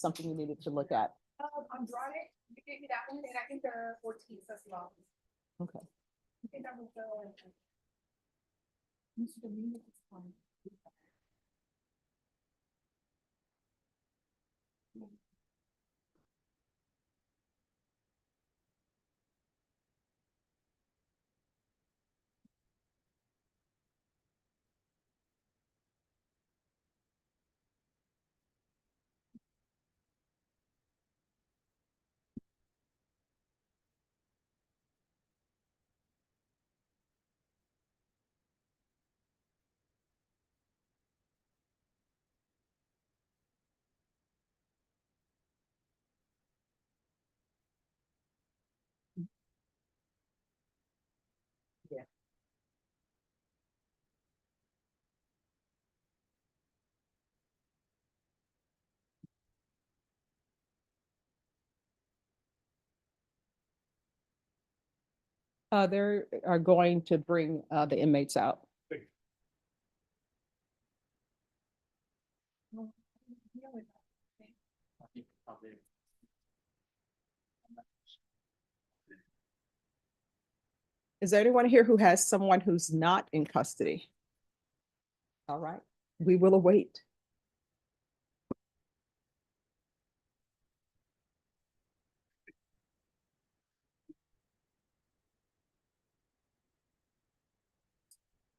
something you needed to look at? I'm drawing it. You gave me that one, and I think the 14th as well. Okay. I think that was the. Mr. Dominguez is fine. Yeah. They are going to bring the inmates out. Is there anyone here who has someone who's not in custody? All right, we will await.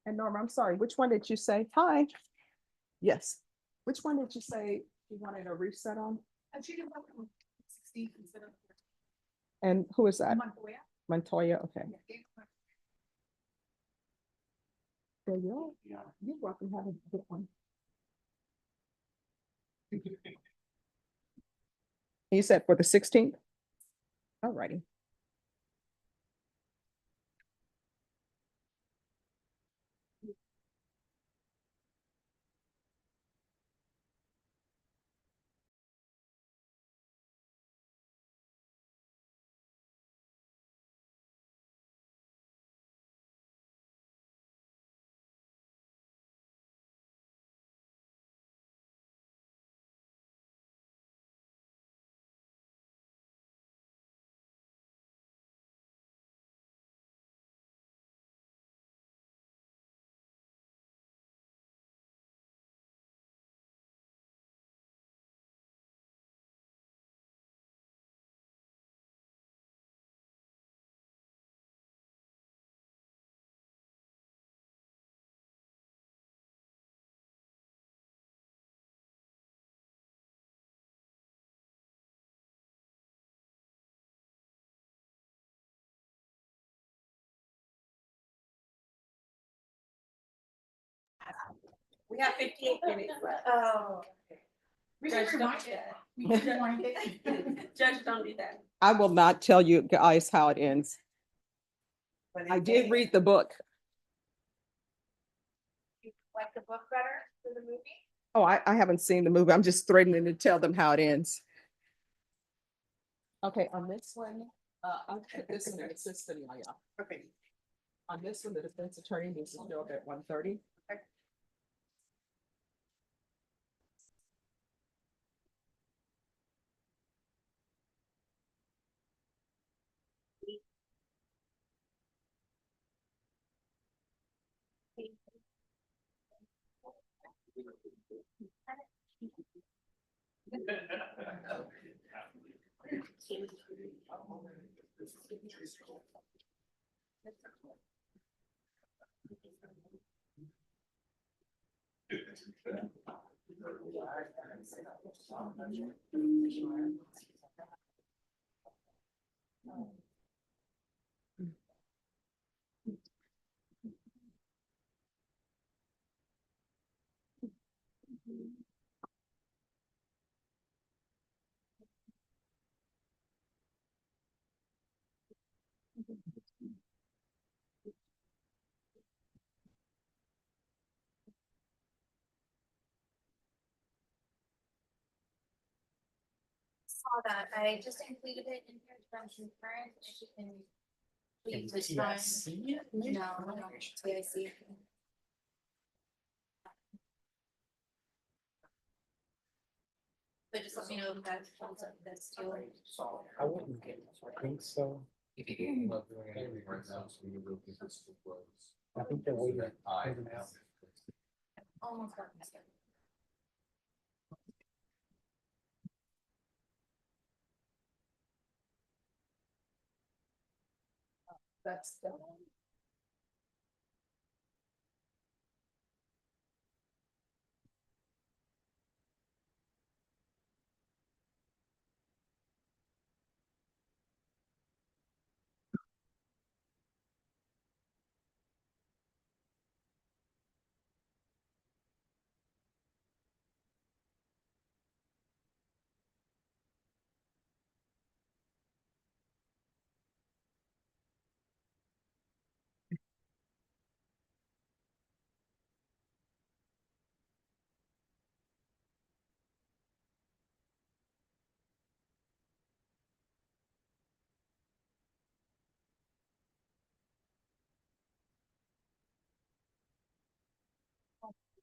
And Norma, I'm sorry, which one did you say? Hi. Yes. Which one did you say you wanted a reset on? I treated one on 16th instead of And who is that? Montoya. Montoya, okay. Yeah, There you are. You're welcome. Have a good one. You said for the 16th? All righty. We have 58 minutes left. Oh. We should Judge, rewind don't- it. We should rewind it. Judge, don't do that. I will not tell you guys how it ends. I did read the book. You like the book better than the movie? Oh, I haven't seen the movie. I'm just threatening to tell them how it ends. Okay, on this one, I'll put this in the assistant lawyer. Okay. On this one, the defense attorney needs to show up at 1:30. Saw that. I just included it in here from concurrent, if you can. Please respond. No, I see. But just let me know if that's, that's too. I wouldn't think so. I think they're waiting. Moving out. Almost got this. That's the.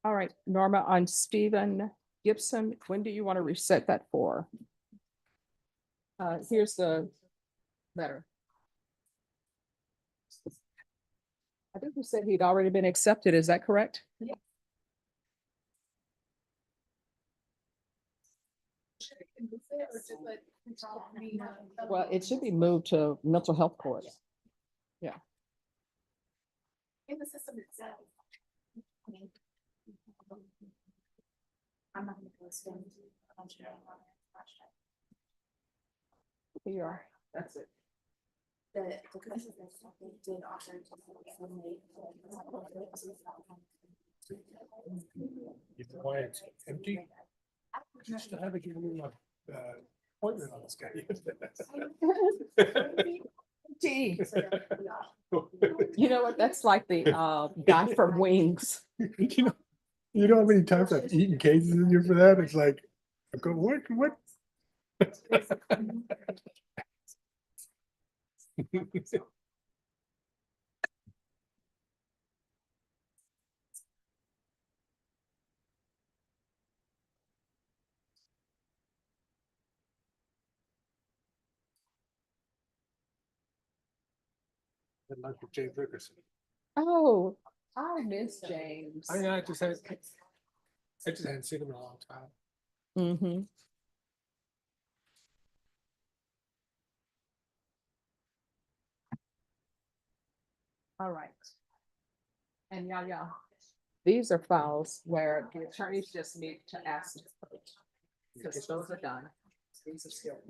All right, Norma, on Stephen Gibson, when do you want to reset that for? Here's the letter. I think you said he'd already been accepted. Is that correct? Yeah. Well, it should be moved to mental health court. In the system itself. I'm not gonna go spend a bunch of money on it. Here you are. That's it. The commission did offer to. If the way it's empty. Just to have a given appointment on this guy. Gee, you know what? That's like the guy from Wings. You know how many times I've eaten cases in here for that? It's like, I go, what? I'd like with James Rickerson. Oh, I miss James. I just hadn't seen him in a long time. Mm-hmm. All right. And yeah. These are files where the attorneys just need to ask. Because those are done. These are still.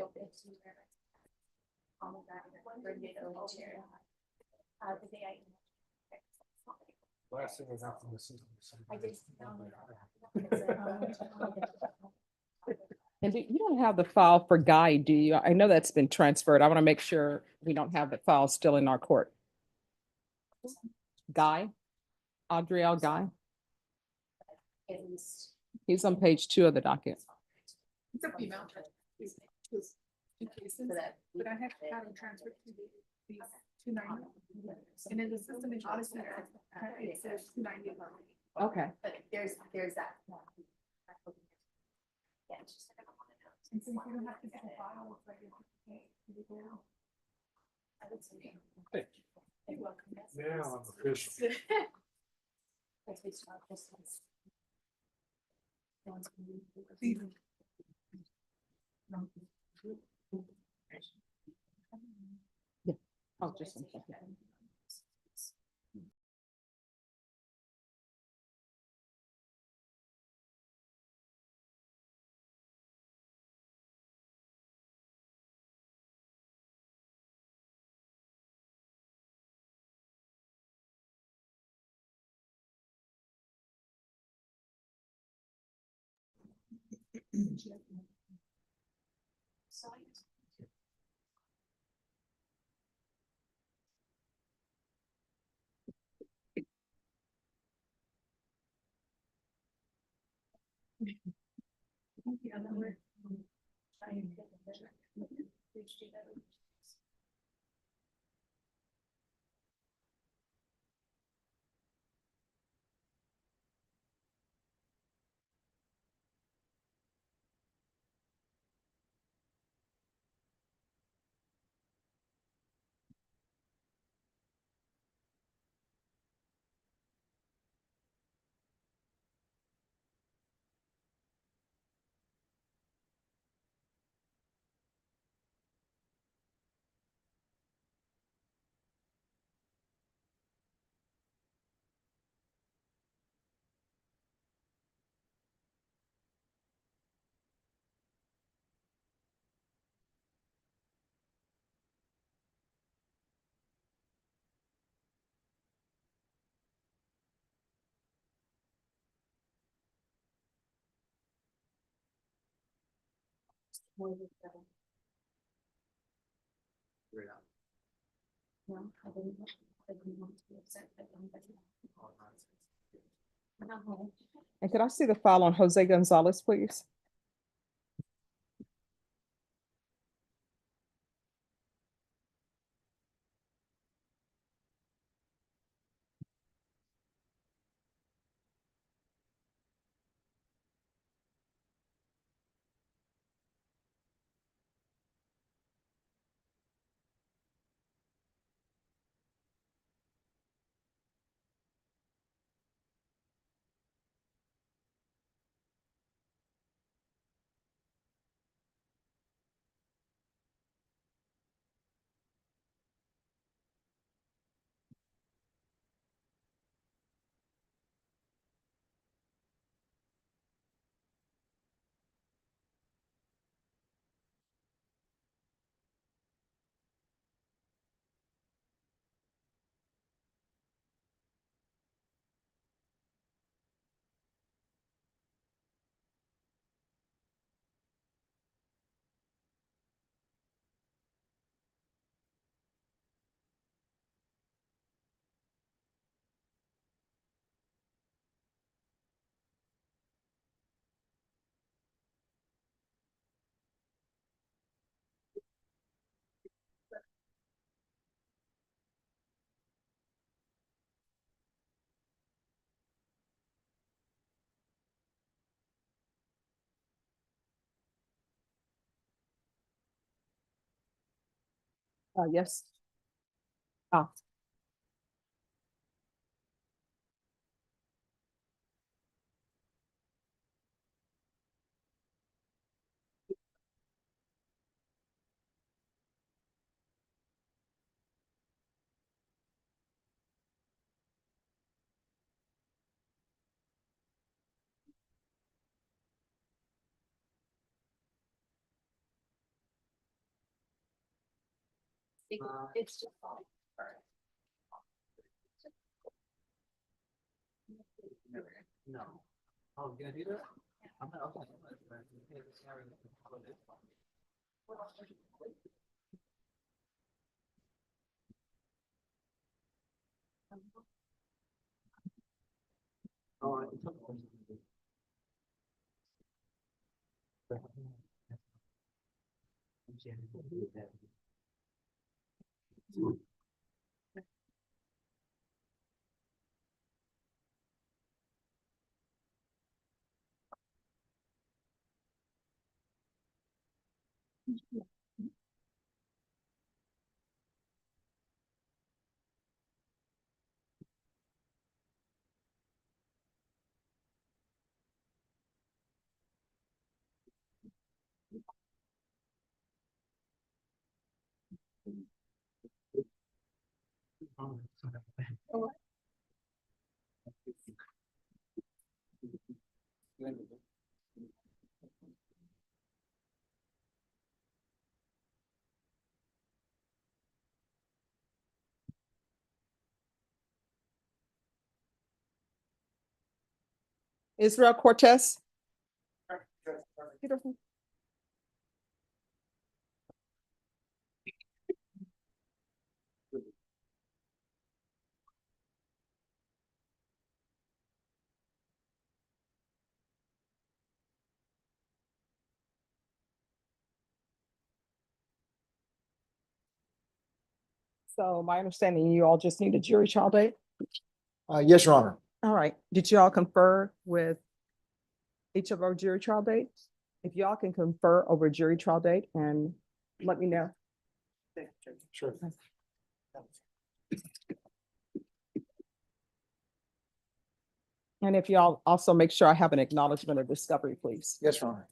Last thing was out from the system. And you don't have the file for Guy, do you? I know that's been transferred. I want to make sure we don't have the file still in our court. Guy, Adriel Guy. He's on page 2 of the docket. It's a female. But I have to have them transferred to the 290. And in the system in Odyssey, it says 290. Okay. But there's that. And so you don't have to get a file. It's like Hey. You're welcome. Now I'm official. Oh, just one second. No, I didn't want to be upset with them, but. No. And could I see the file on Jose Gonzalez, please? Yes. Ah, It's just. No. Oh, you gonna do that? I'm not. Israel Cortez. Peterson. So my understanding, you all just need a jury trial date? Yes, Your Honor. All right. Did you all confer with each of our jury trial dates? If y'all can confer over a jury trial date and let me know. Sure. And if y'all also make sure I have an acknowledgement of discovery, please. Yes, Your Honor.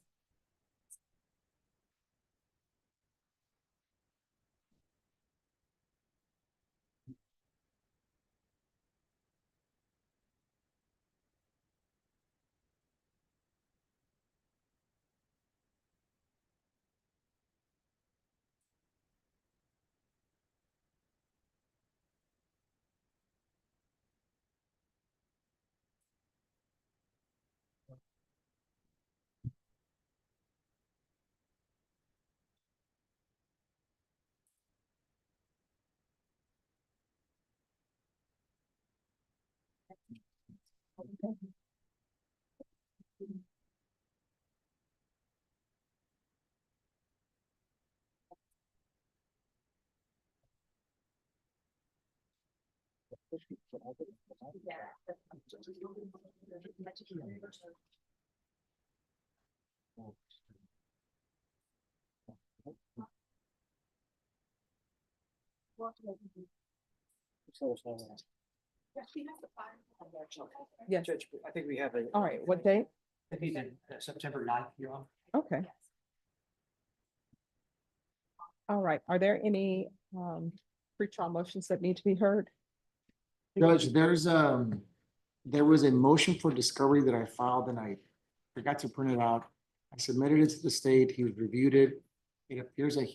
Yes. Judge, I think we have a. All right, what date? I think that September 9th, you're on. Okay. All right, are there any pretrial motions that need to be heard? Judge, there was a motion for discovery that I filed and I forgot to print it out. I submitted it to the state. He reviewed it. It appears that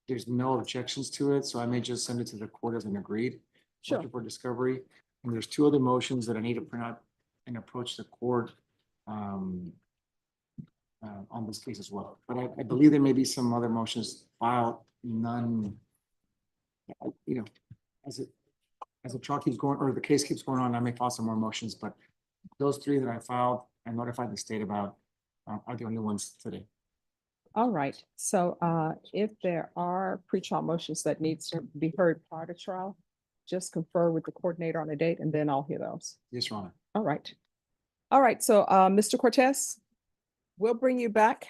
there's no objections to it, so I may just send it to the court as an agreed. Sure. Motion for discovery. And there's two other motions that I need to print out and approach the court on this case as well. But I believe there may be some other motions filed, none, you know, as the trial keeps going, or the case keeps going on, I may file some more motions, but those three that I filed and notified the state about are the only ones today. All right, so if there are pretrial motions that needs to be heard prior to trial, just confer with the coordinator on a date and then I'll hear those. Yes, Your Honor. All right. All right, so Mr. Cortez, we'll bring you back.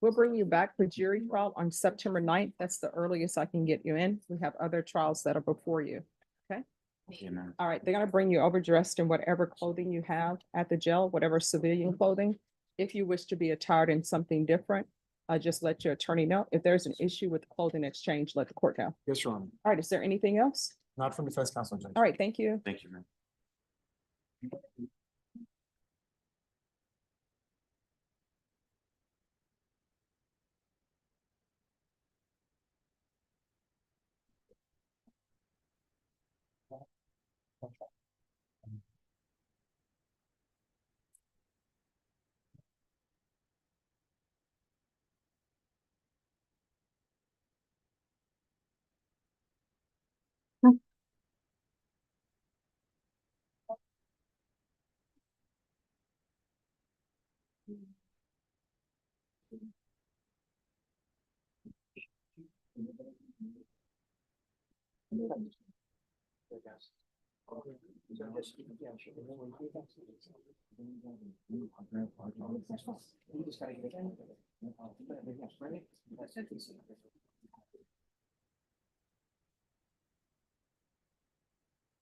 We'll bring you back for jury trial on September 9th. That's the earliest I can get you in. We have other trials that are before you. Okay? All right, they're gonna bring you overdressed in whatever clothing you have at the jail, whatever civilian clothing. If you wish to be attired in something different, just let your attorney know. If there's an issue with clothing exchange, let the court know. Yes, Your Honor. All right, is there anything else? Not from defense counsel, Judge. All right, thank you. Thank you, man.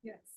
Yes.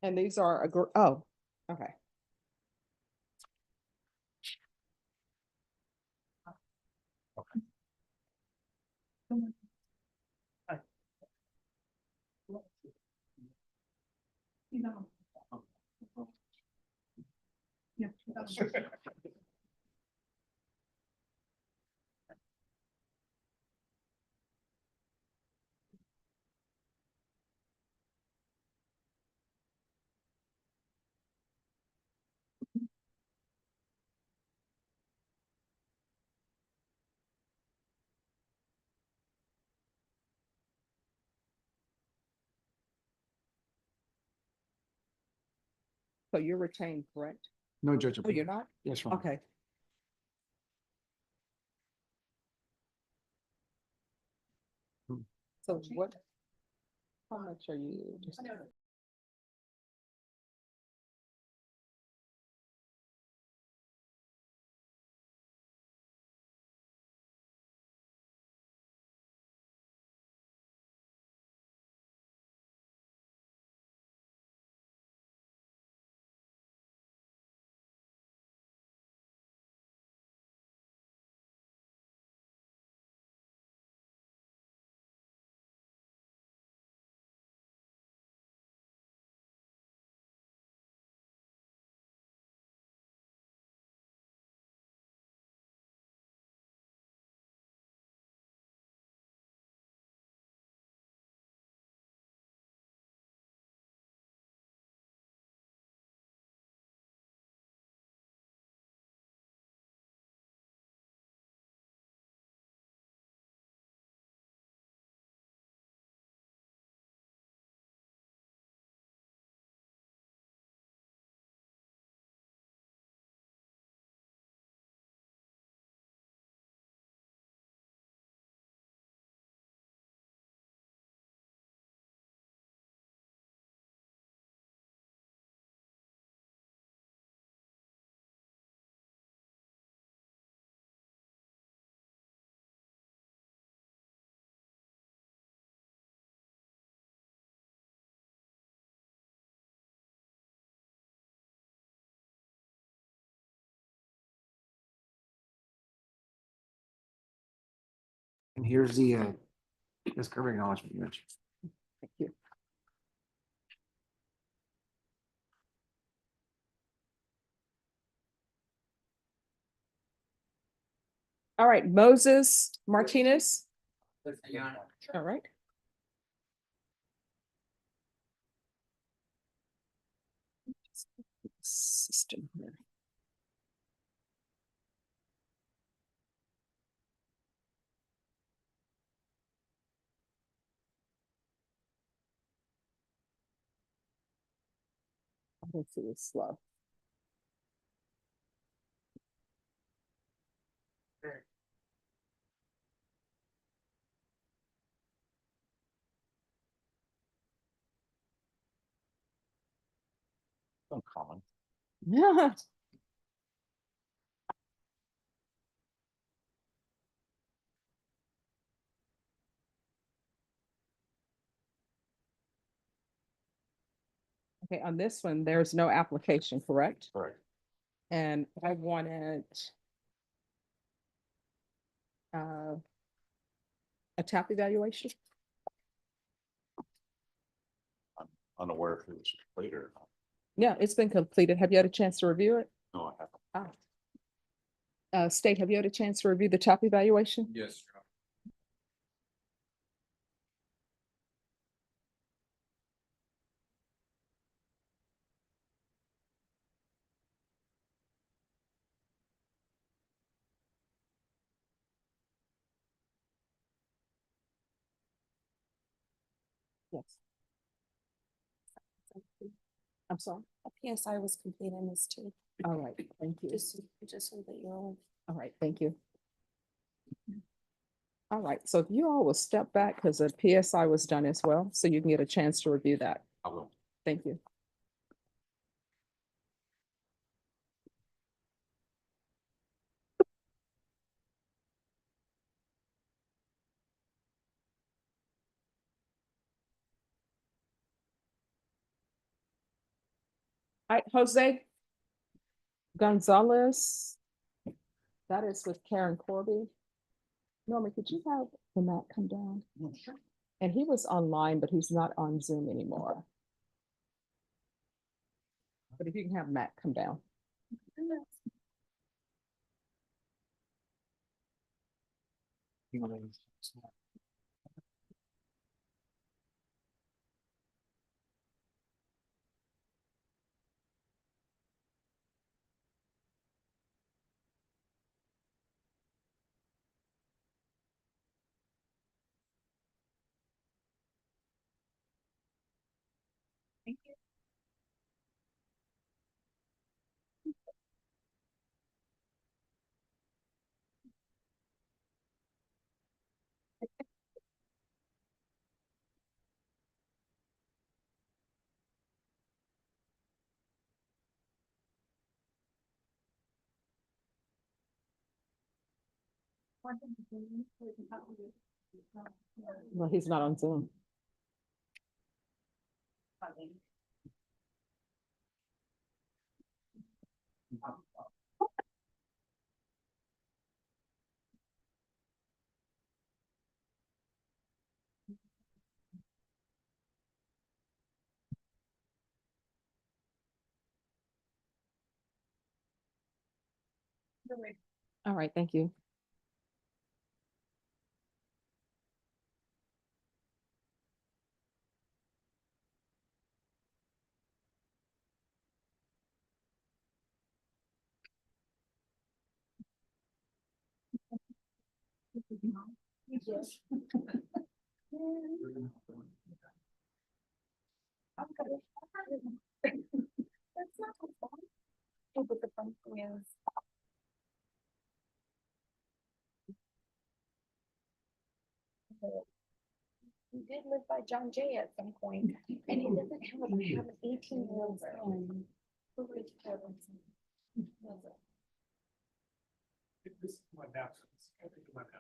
And these are, oh, okay. You know. Yeah. So you're retained, correct? No, Judge. Oh, you're not? Yes, Your Honor. Okay. So what? How much are you? Just And here's the, this cover acknowledgement, Judge. thank you. All right, Moses Martinez. All right. System here. Let's see, it's slow. Uncommon. Yeah. Okay, on this one, there's no application, correct? Correct. And I wanted uh, a TAP evaluation. Unaware if it was completed or not. Yeah, it's been completed. Have you had a chance to review it? No, I haven't. State, have you had a chance to review the TAP evaluation? Yes. Yes. I'm sorry. A PSI was complete in this too, All right, thank you. just so that you're all. All right, thank you. All right, so if you all will step back because the PSI was done as well, so you can get a chance to review that. I will. Thank you. All right, Jose Gonzalez. That is with Karen Corby. Norman, could you have the Matt come down? Sure. And he was online, but he's not on Zoom anymore. But if you can have Matt come down. Well, he's not on Zoom. All right, thank you. Yes. That's not so fun. Oh, but the fun thing is. He did live by John Jay at some point, and he doesn't have an 18-year-old son. Who raised parents? This is my house. I think my house.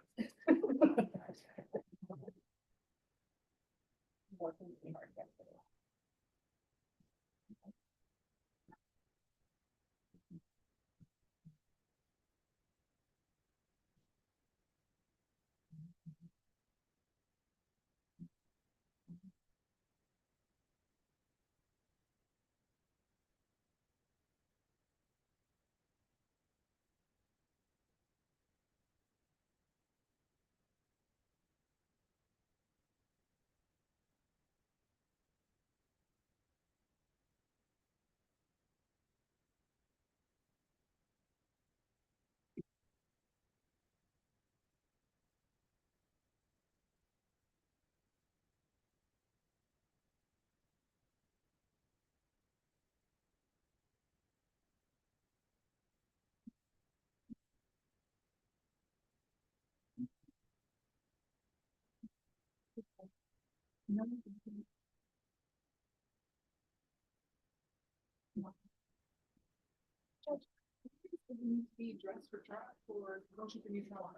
Be dressed for trial or motion for new trial.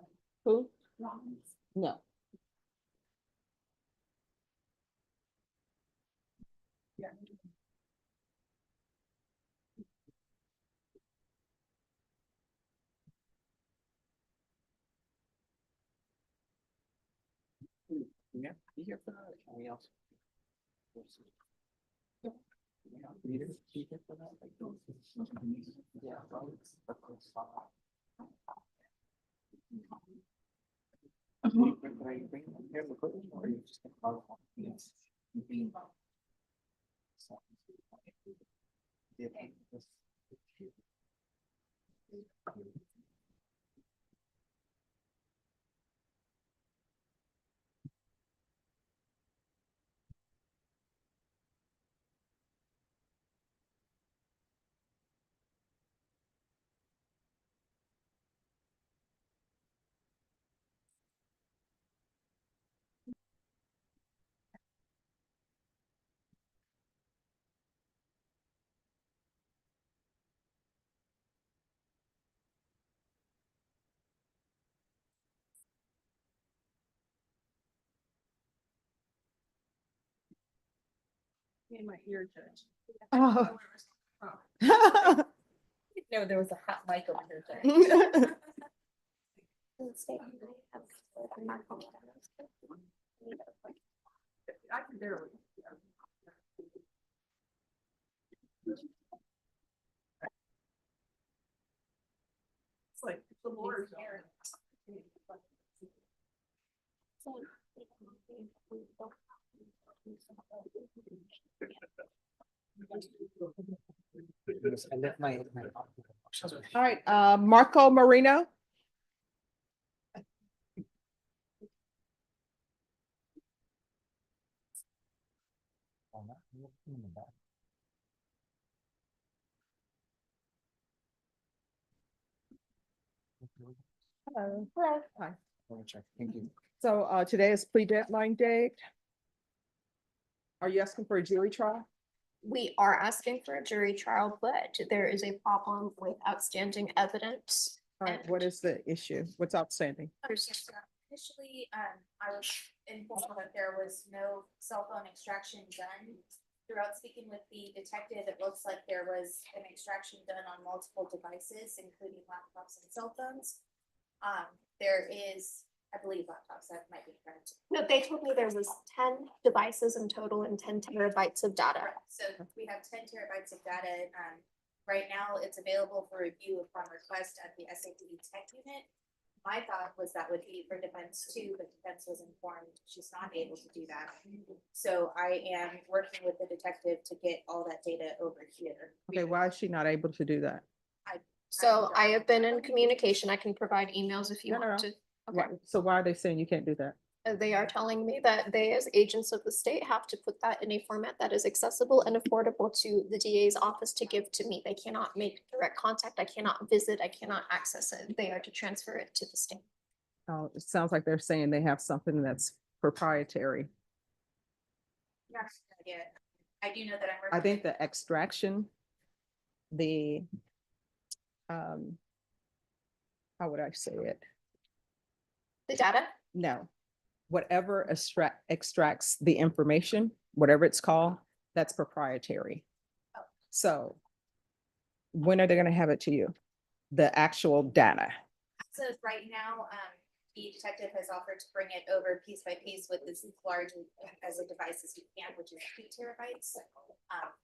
Who? Rollins. No. Yeah. Yeah, be here for that. Can we also? Be here for that. Yeah. Of course. Bring them here for cooking, or you just gonna follow along? Yes. In my ear, Judge. Oh. No, there was a hot mic over here, Judge. I can barely. It's like the Lord's there. I left my. All right, Marco Marino. Hello. Hello. Hi. Thank you. So today is plea deadline date. Are you asking for a jury trial? We are asking for a jury trial, but there is a problem with outstanding evidence. All right, what is the issue? What's outstanding? Initially, I was informed that there was no cell phone extraction done. Throughout speaking with the detective, it looks like there was an extraction done on multiple devices, including laptops and cell phones. There is, I believe laptops, that might be correct. No, they told me there was 10 devices in total and 10 terabytes of data. So we have 10 terabytes of data. Right now, it's available for review upon request at the SAPD tech unit. My thought was that would be for defense too, but defense was informed she's not able to do that. So I am working with the detective to get all that data over here. Okay, why is she not able to do that? So I have been in communication. I can provide emails if you No, no, want no. to. Why- So why are they saying you can't do that? They are telling me that they, as agents of the state, have to put that in a format that is accessible and affordable to the DA's office to give to me. They cannot make direct contact. I cannot visit. I cannot access it. They are to transfer it to the state. Oh, it sounds like they're saying they have something that's proprietary. Yes, yeah. I do know that I'm working. I think the extraction, the, how would I say it? The data? No, whatever extracts the information, whatever it's called, that's proprietary. Oh. So when are they gonna have it to you? The actual data? So right now, the detective has offered to bring it over piece by piece with as large as a device as he can, which is 2 terabytes.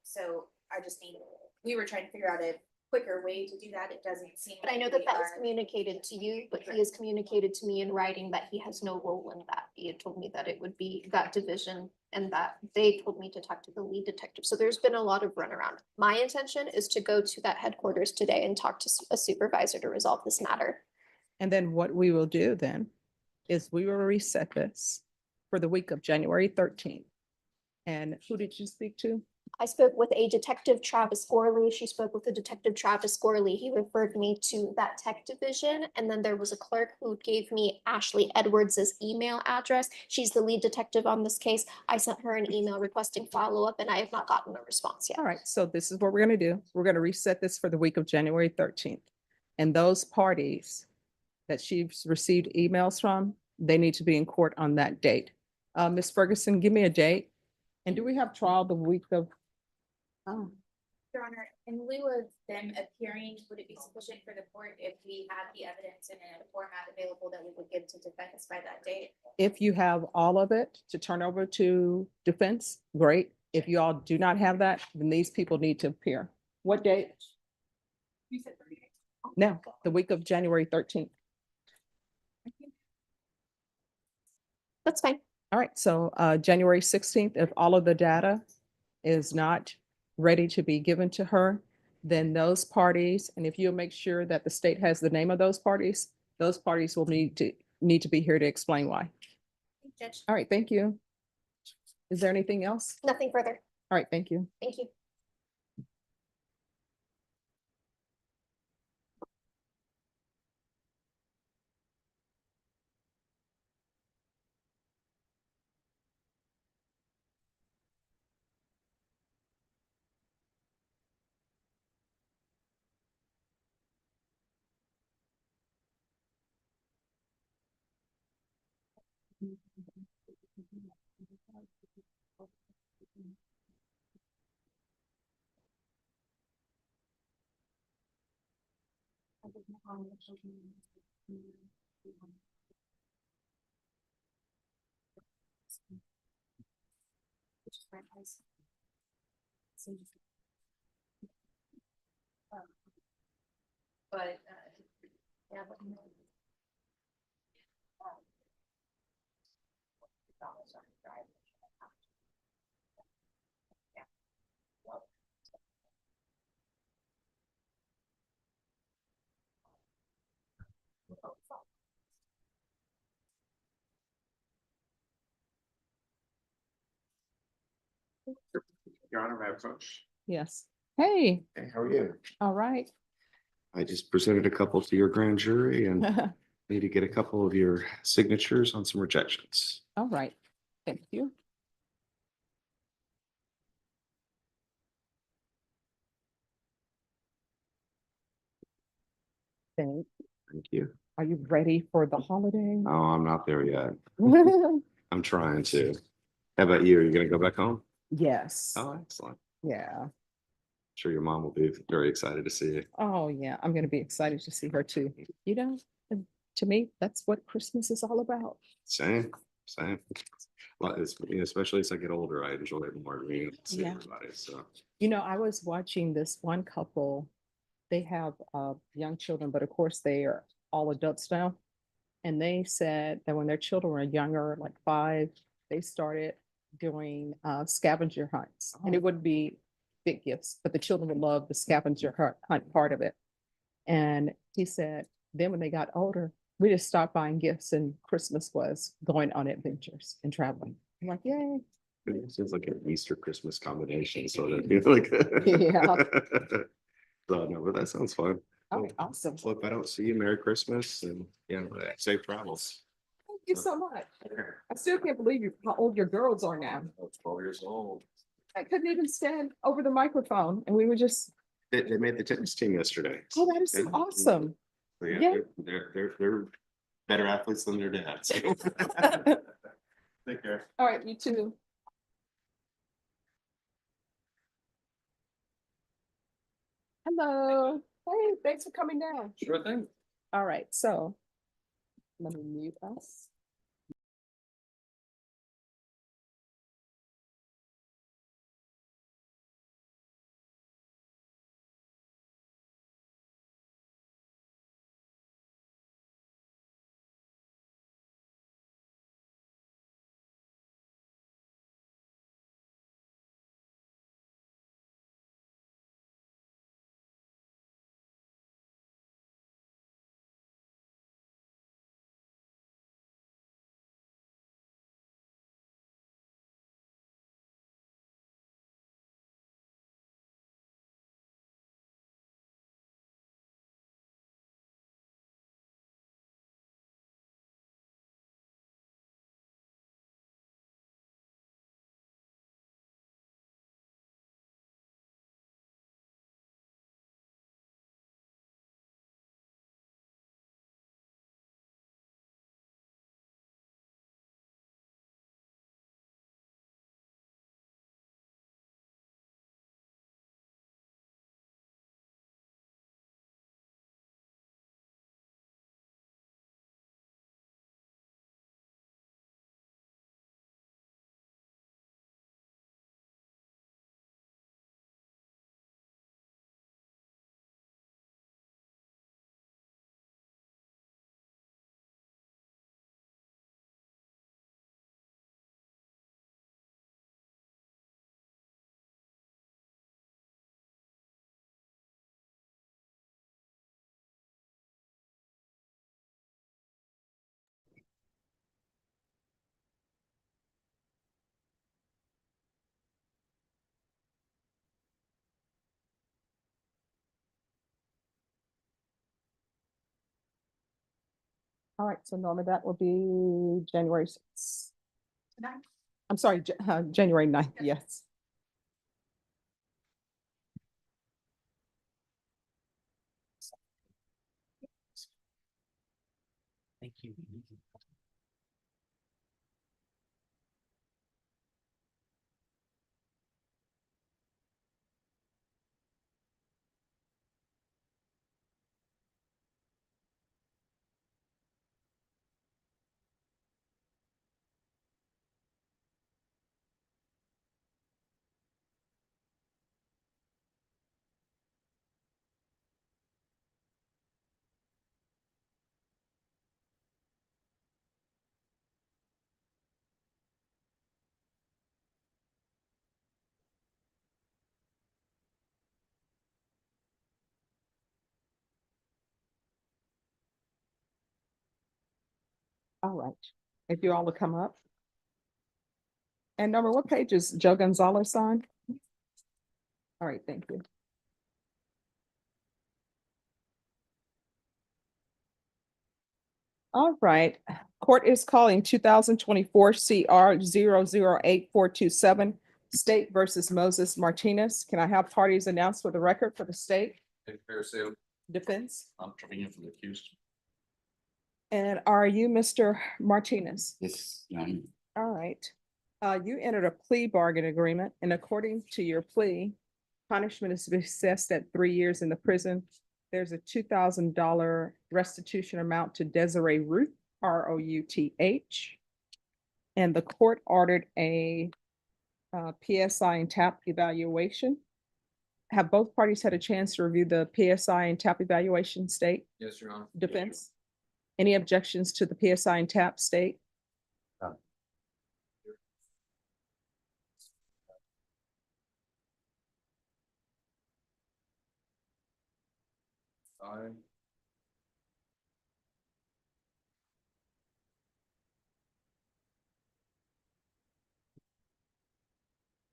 So I just need, we were trying to figure out a quicker way to do that. It doesn't seem. But I know like that we that was are- communicated to you, but he has communicated to me in writing that he has no role in that. He had told me that it would be that division and that they told me to talk to the lead detective. So there's been a lot of runaround. My intention is to go to that headquarters today and talk to a supervisor to resolve this matter. And then what we will do then is we will reset this for the week of January 13th. And who did you speak to? I spoke with a detective, Travis Gorley. She spoke with a detective, Travis Gorley. He referred me to that tech division. And then there was a clerk who gave me Ashley Edwards's email address. She's the lead detective on this case. I sent her an email requesting follow-up and I have not gotten a response yet. All right, so this is what we're gonna do. We're gonna reset this for the week of January 13th. And those parties that she's received emails from, they need to be in court on that date. Ms. Ferguson, give me a date. And do we have trial the week of? Oh, Your Honor, in lieu of them appearing, would it be sufficient for the court if we have the evidence in a format available that we would give to defense by that date? if you have all of it to turn over to defense, great. If you all do not have that, then these people need to appear. What date? You said 30 days. No, the week of January 13th. That's fine. All right, so January 16th, if all of the data is not ready to be given to her, then those parties, and if you'll make sure that the state has the name of those parties will need to be here to explain why. Judge. All right, thank you. Is there anything else? Nothing further. All right, thank you. Thank you. But, yeah, but. Your Honor, Madam Coach. Yes. Hey, Hey, how are you? all right. I just presented a couple to your grand jury and need to get a couple of your signatures on some rejections. All right. Thank you. Thank. Thank you. Are you ready for the holiday? Oh, I'm not there yet. I'm trying to. How about you? Are you gonna go back home? Yes. Oh, excellent. Yeah. Sure your mom will be very excited to see you. Oh, yeah. I'm gonna be excited to see her too. You know, and to me, that's what Christmas is all about. Same, same. Well, it's, especially as I get older, I enjoy it more being able to see Yeah. everybody, so. You know, I was watching this one couple. They have young children, but of course they are all adults now. And they said that when their children were younger, like 5, they started doing scavenger hunts. And it would be big gifts, but the children would love the scavenger hunt part of it. And he said, then when they got older, we just stopped buying gifts and Christmas was going on adventures and traveling. I'm like, yay. It seems like an Easter Christmas combination, sort of, you know, like. Yeah. So, no, but that sounds fun. Oh, awesome. Well, if I don't see you, Merry Christmas and, yeah, safe travels. Thank you so much. I still can't believe how old your girls are now. 12 years old. I couldn't even stand over the microphone and we were just, They made the tennis team yesterday. oh, that is so And- awesome. So, yeah, Yeah. they're better athletes than their dads. Take care. All right, you too. Hello. Hey, thanks for coming down. Sure thing. All right, so let me mute us. All right, so Norma, that will be January 6th. Tonight. I'm sorry, January 9th, yes. Thank you. All right, if you all will come up. And number, what page is Joe Gonzalez on? All right, thank you. All right, court is calling 2024 CR 008-427 State versus Moses Martinez. Can I have parties announced for the record for the state Fair sale. defense? I'm coming in from the accused. And are you Mr. Martinez? Yes, Your Honor. All right. You entered a plea bargain agreement, and according to your plea, punishment is assessed at 3 years in the prison. There's a $2,000 restitution amount to Desiree Ruth, ROUTH. And the court ordered a PSI and TAP evaluation. Have both parties had a chance to review the PSI and TAP evaluation, state Yes, Your Honor. defense? Any objections to the PSI and TAP, state? None. Aye.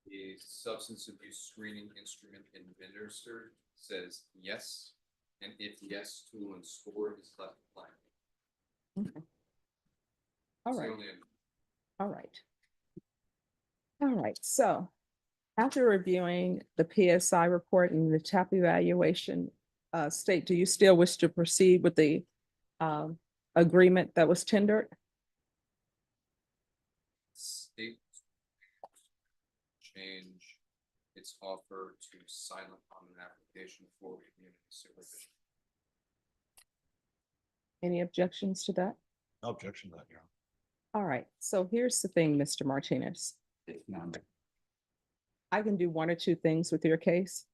The substance abuse screening instrument administered says yes, and if yes, tool and score is left blank. All It's the right. only- All right. All right, so after reviewing the PSI report and the TAP evaluation, state, do you still wish to proceed with the agreement that was tendered? State change its offer to silent on an application for community supervision. Any objections to that? No objection to that, Your Honor. All right, so here's the thing, Mr. Martinez. Yes, Your Honor. I can do one or two things with your case.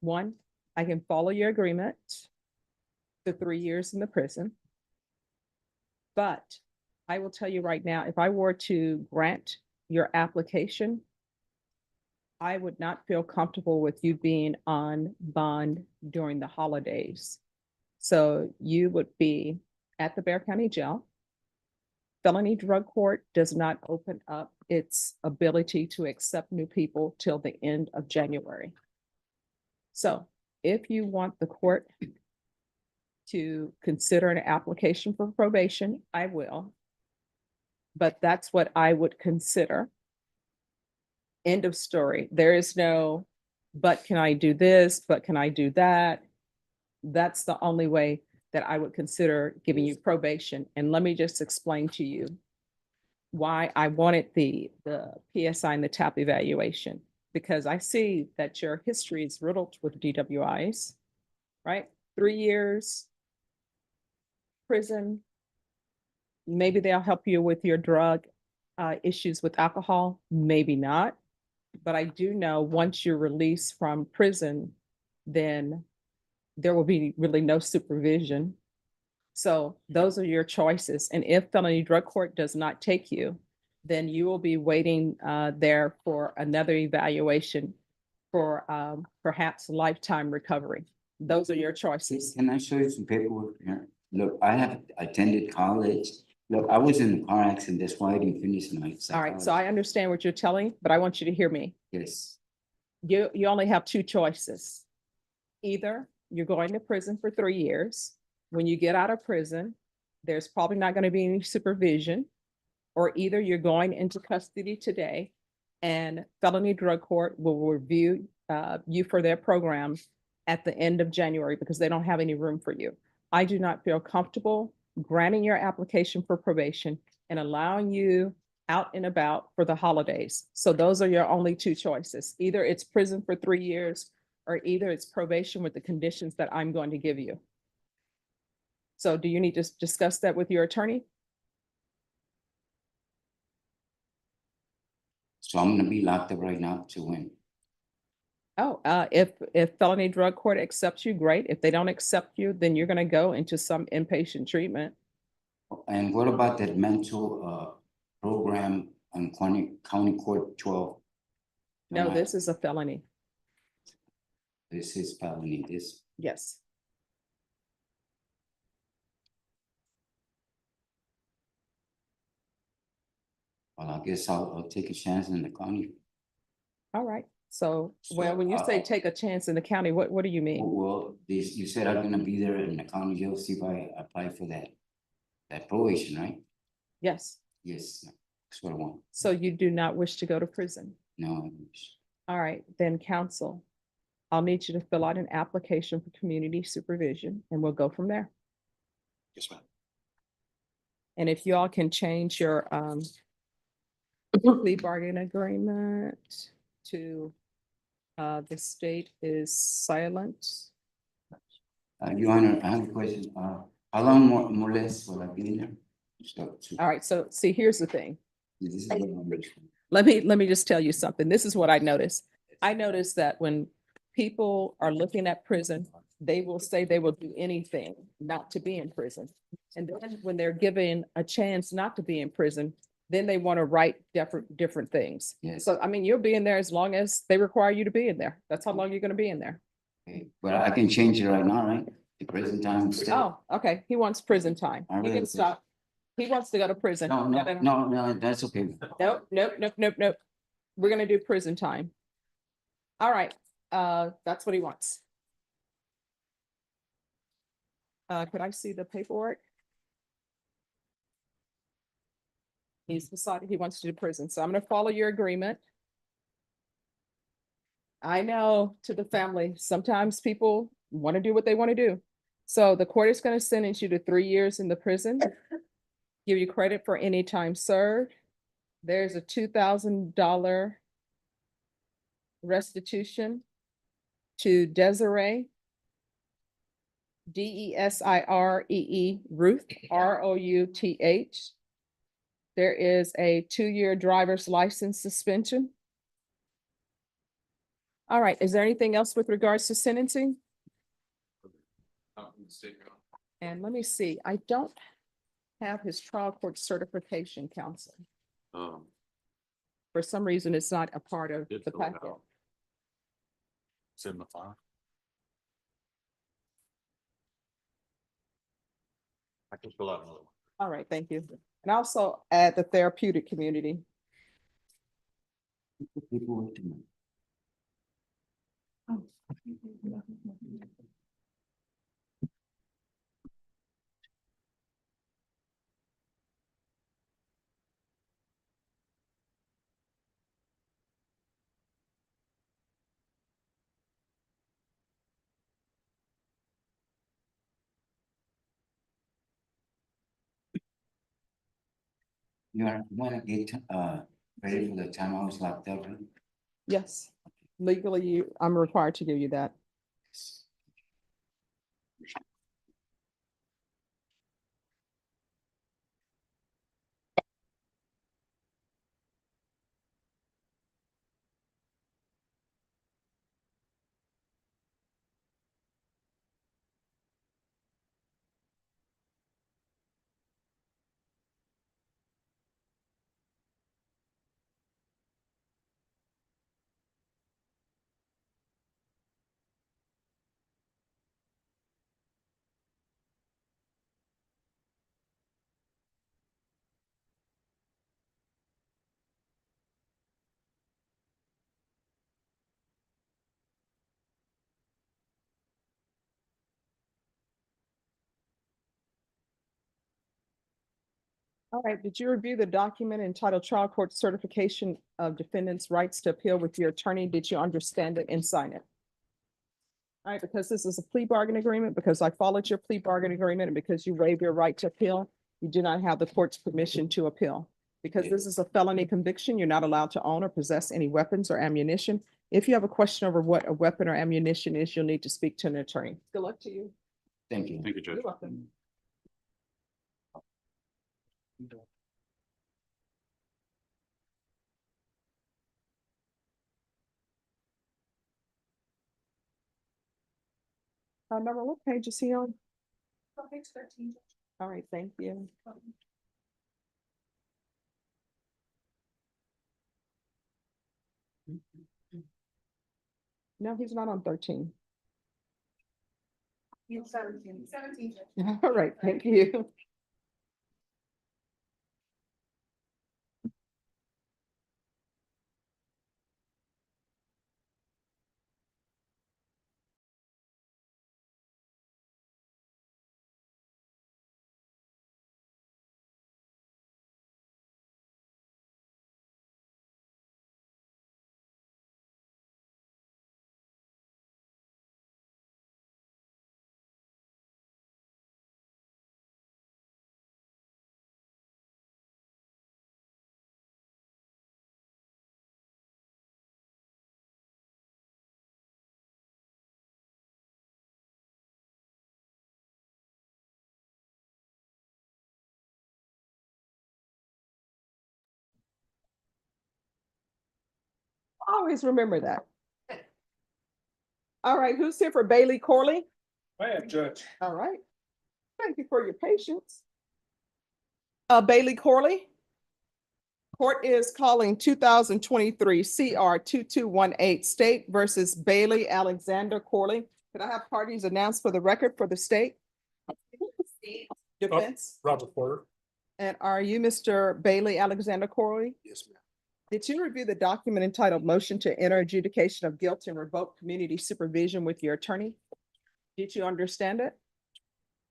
One, I can follow your agreement, the 3 years in the prison. But I will tell you right now, if I were to grant your application, I would not feel comfortable with you being on bond during the holidays. So you would be at the Bear County Jail. Felony drug court does not open up its ability to accept new people till the end of January. So if you want the court to consider an application for probation, I will. But that's what I would consider. End of story. There is no, but can I do this? But can I do that? That's the only way that I would consider giving you probation. And let me just explain to you why I wanted the PSI and the TAP evaluation. Because I see that your history is riddled with DWIs, right? 3 years, prison. Maybe they'll help you with your drug issues with alcohol, maybe not. But I do know once you're released from prison, then there will be really no supervision. So those are your choices. And if felony drug court does not take you, then you will be waiting there for another evaluation for perhaps lifetime recovery. Those are your choices. Can I show you some paperwork here? Look, I have attended college. Look, I was in a car accident. That's why I didn't finish my All right, so psychology. I understand what you're telling, but I want you to hear me. Yes, You only have two choices. Either you're going to prison for 3 years. When you get out of prison, there's probably not going to be any supervision. Or either you're going into custody today and felony drug court will review you for their program at the end of January because they don't have any room for you. I do not feel comfortable granting your application for probation and allowing you out and about for the holidays. So those are your only two choices. Either it's prison for 3 years or either it's probation with the conditions that I'm going to give you. So do you need to discuss that with your attorney? so I'm gonna be locked up right now to win. Oh, if felony drug court accepts you, great. If they don't accept you, then you're gonna go into some inpatient treatment. And what about that mental program on County Court 12? No, Am I- this is a felony. This is felony, this, Yes. Well, I guess I'll take a chance in the county. All right. So, well, when you say take a chance in the county, what do you mean? Well, you said I'm gonna be there in the county jail, see if I apply for that probation, right? Yes. Yes, that's what I want. So you do not wish to go to prison? No, All right, then council. I'll need you to fill out an application for community supervision and we'll go from there. Yes, ma'am. And if you all can change your plea bargain agreement to the state is silent. Your Honor, I have a question. How long more or less will I be in there? All right, so see, here's the thing. This is what I'm looking for. Let me just tell you something. This is what I noticed. I noticed that when people are looking at prison, they will say they will do anything not to be in prison. And then when they're given a chance not to be in prison, then they want to write different things. Yes. So, I mean, you'll be in there as long as they require you to be in there. That's how long you're gonna be in there. Okay, but I can change it right now, right? The present time. still? Oh, okay. He wants prison time. I You really can appreciate stop. He wants to go to prison. No, that's okay. Nope. We're gonna do prison time. All right, that's what he wants. Could I see the paperwork? He's decided he wants to do prison, so I'm gonna follow your agreement. I know, to the family, sometimes people want to do what they want to do. So the court is gonna sentence you to 3 years in the prison. Give you credit for any time served. There's a $2,000 restitution to Desiree. Desiree Ruth, Routh. There is a 2-year driver's license suspension. All right, is there anything else with regards to sentencing? And let me see, I don't have his trial court certification, counsel. For some reason, it's not a part of the packet. It's in the file. I can fill out another one. All right, thank you. And also add the therapeutic community. People wait a minute. You want to get ready for the time I was locked up? Right? Yes, legally, I'm required to give you that. All right, did you review the document entitled Trial Court Certification of Defendant's Rights to Appeal with your attorney? Did you understand it and sign it? All right, because this is a plea bargain agreement, because I followed your plea bargain agreement, and because you waive your right to appeal, you do not have the court's permission to appeal. Because this is a felony conviction, you're not allowed to own or possess any weapons or ammunition. If you have a question over what a weapon or ammunition is, you'll need to speak to an attorney. Good luck to you. Thank you. Thank you, Judge. You're welcome. Remember, what page is he on? Page 13. All right, thank you. No, he's not on 13. It's 17. 17. All right, thank you. Always remember that. All right, who's here for Bailey Corley? I am Judge. All right. Thank you for your patience. Bailey Corley. Court is calling 2023 CR 2218 State versus Bailey Alexander Corley. Could I have parties announced for the record for the state? Defense. Robert Porter. And are you Mr. Bailey Alexander Corley? Yes, ma'am. Did you review the document entitled Motion to Enter Adjudication of Guilt and Revoke Community Supervision with your attorney? Did you understand it?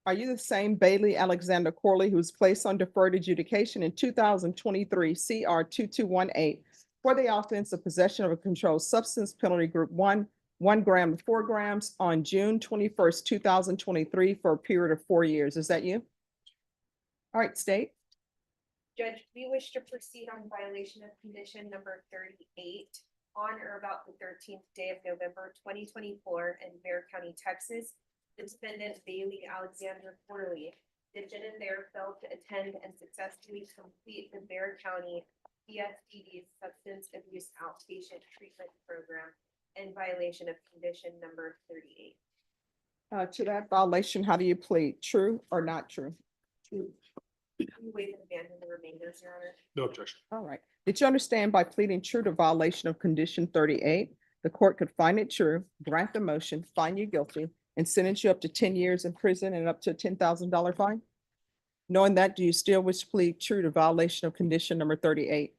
Are you the same Bailey Alexander Corley who was placed on deferred adjudication in 2023 CR 2218 for the offense of possession of a controlled substance penalty group 1 gram to 4 grams on June 21st, 2023 for a period of 4 years? Is that you? All right, state. Judge, we wish to proceed on violation of condition number 38 on or about the 13th day of November 2024 in Bear County, Texas. The defendant Bailey Alexander Corley did then and there failed to attend and successfully complete the Bear County BSDD Substance Abuse Outpatient Treatment Program in violation of condition number 38. To that violation, how do you plead? True or not true? We waive and abandon the remainders, Your Honor. No objection. All right. Did you understand by pleading true to violation of condition 38, the court could find it true, grant the motion, find you guilty, and sentence you up to 10 years in prison and up to a $10,000 fine? Knowing that, do you still wish to plead true to violation of condition number 38?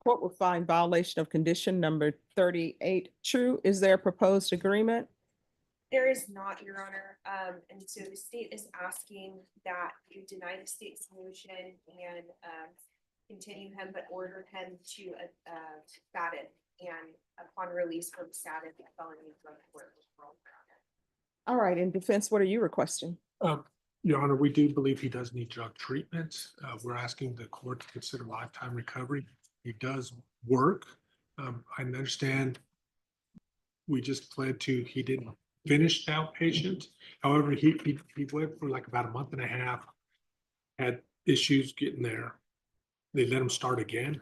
Court will find violation of condition number 38 true. Is there a proposed agreement? There is not, Your Honor. And so the state is asking that you deny the state's motion and continue him, but order him to SATIT, and upon release from SATIT, the felony drug court will roll. All right, in defense, what are you requesting? Your Honor, we do believe he does need drug treatment. We're asking the court to consider lifetime recovery. He does work. I understand we just pled to, he didn't finish outpatient. However, he went for like about a month and a half, had issues getting there. They let him start again.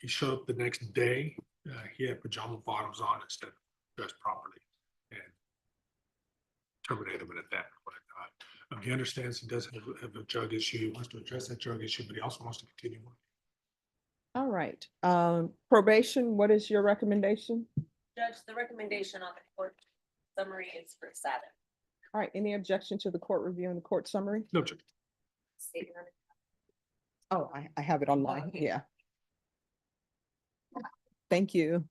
He showed up the next day. He had pajama bottoms on instead of dressed properly, and terminated him at that point. He understands he does have a drug issue. He wants to address that drug issue, but he also wants to continue working. All right, probation, what is your recommendation? Judge, the recommendation on the court summary is for SATIT. All right, any objection to the court reviewing the court summary? No objection. State, Your Honor. Oh, I have it online, yeah. Thank you.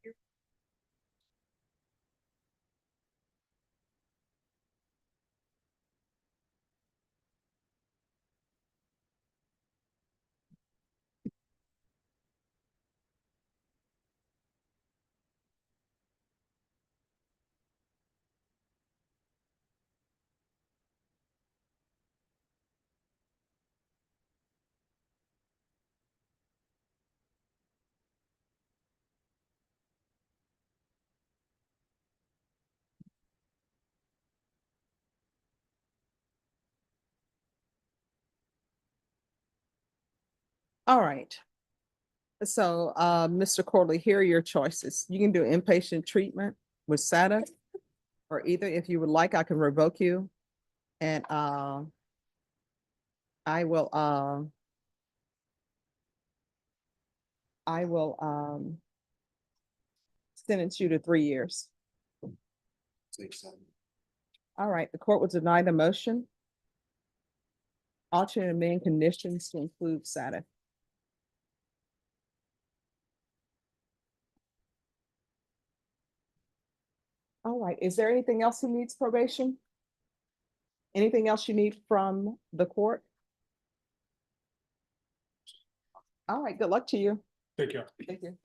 All right. So, Mr. Corley, here are your choices. You can do inpatient treatment with SATA, or either if you would like, I can revoke you. And, I will sentence you to 3 years. All right, the court will deny the motion. Alternate main conditions to include SATA. All right, is there anything else who needs probation? Anything else you need from the court? All right, good luck to you. Thank you. Thank you.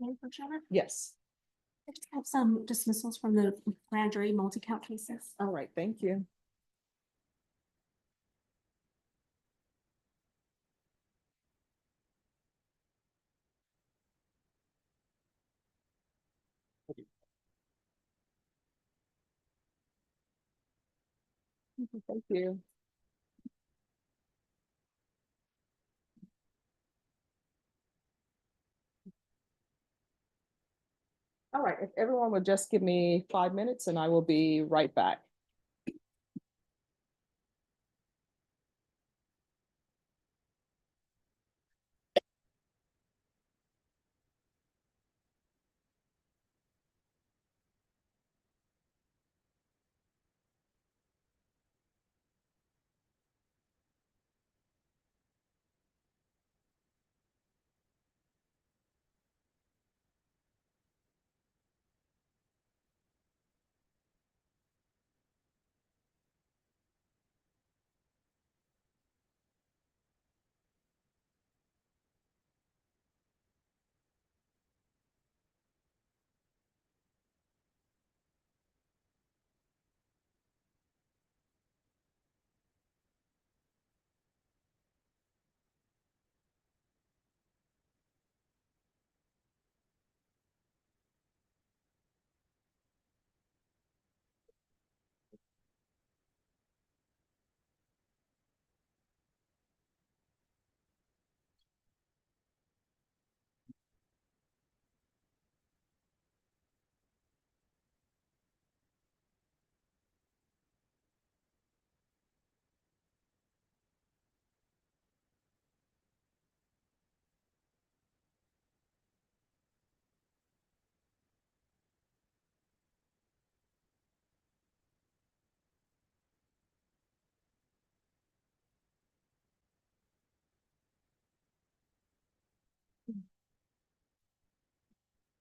Madam Chairman, Yes. I just have some dismissals from the grand jury multi-count cases. All right, thank you. Thank you. All right, if everyone would just give me 5 minutes and I will be right back.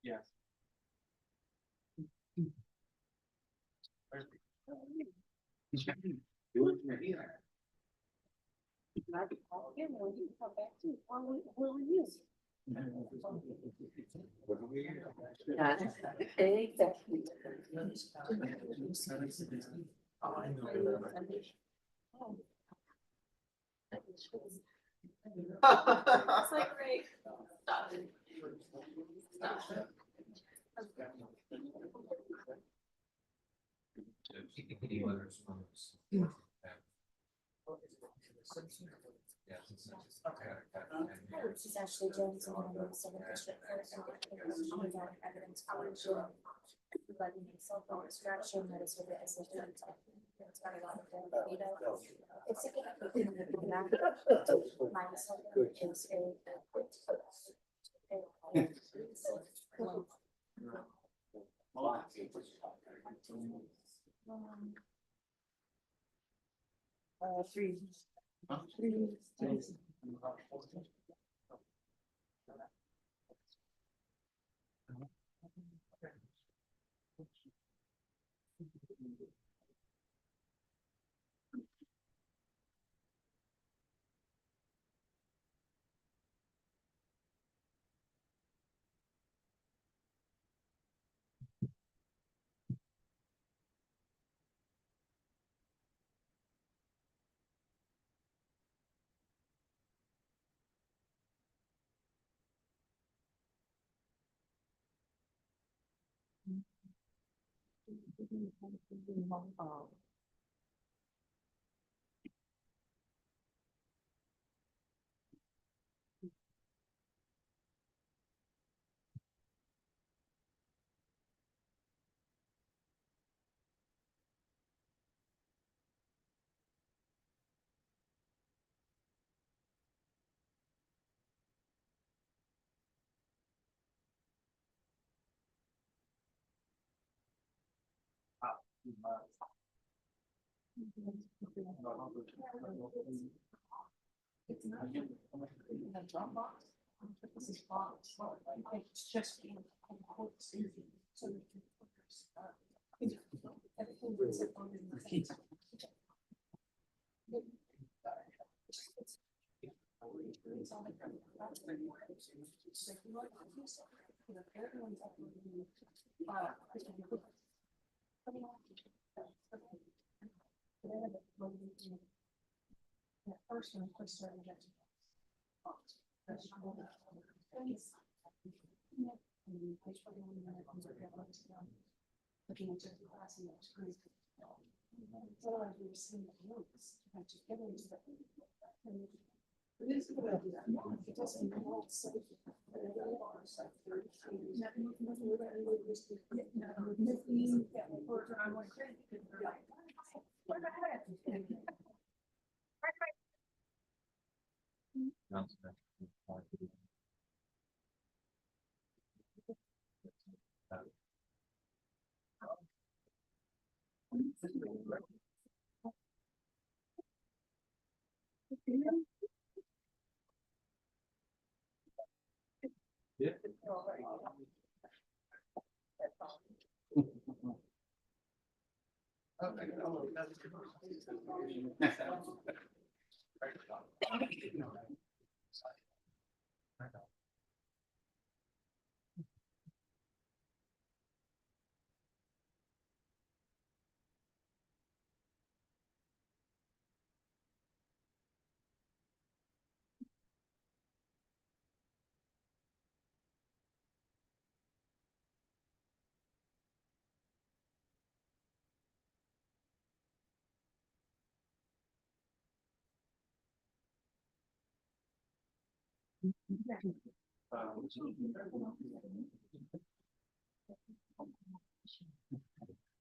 Yes. It's like, great. Stop it. Stop. This is Ashley Jones, and I'm the Southern District Court, and regarding evidence collection, regarding a cell phone extraction that is with the SSD. It's got a lot of data. It's a my cell phone is Three. It's not in a Dropbox. This is box. It's just in quote season. So we can focus. Everything is on the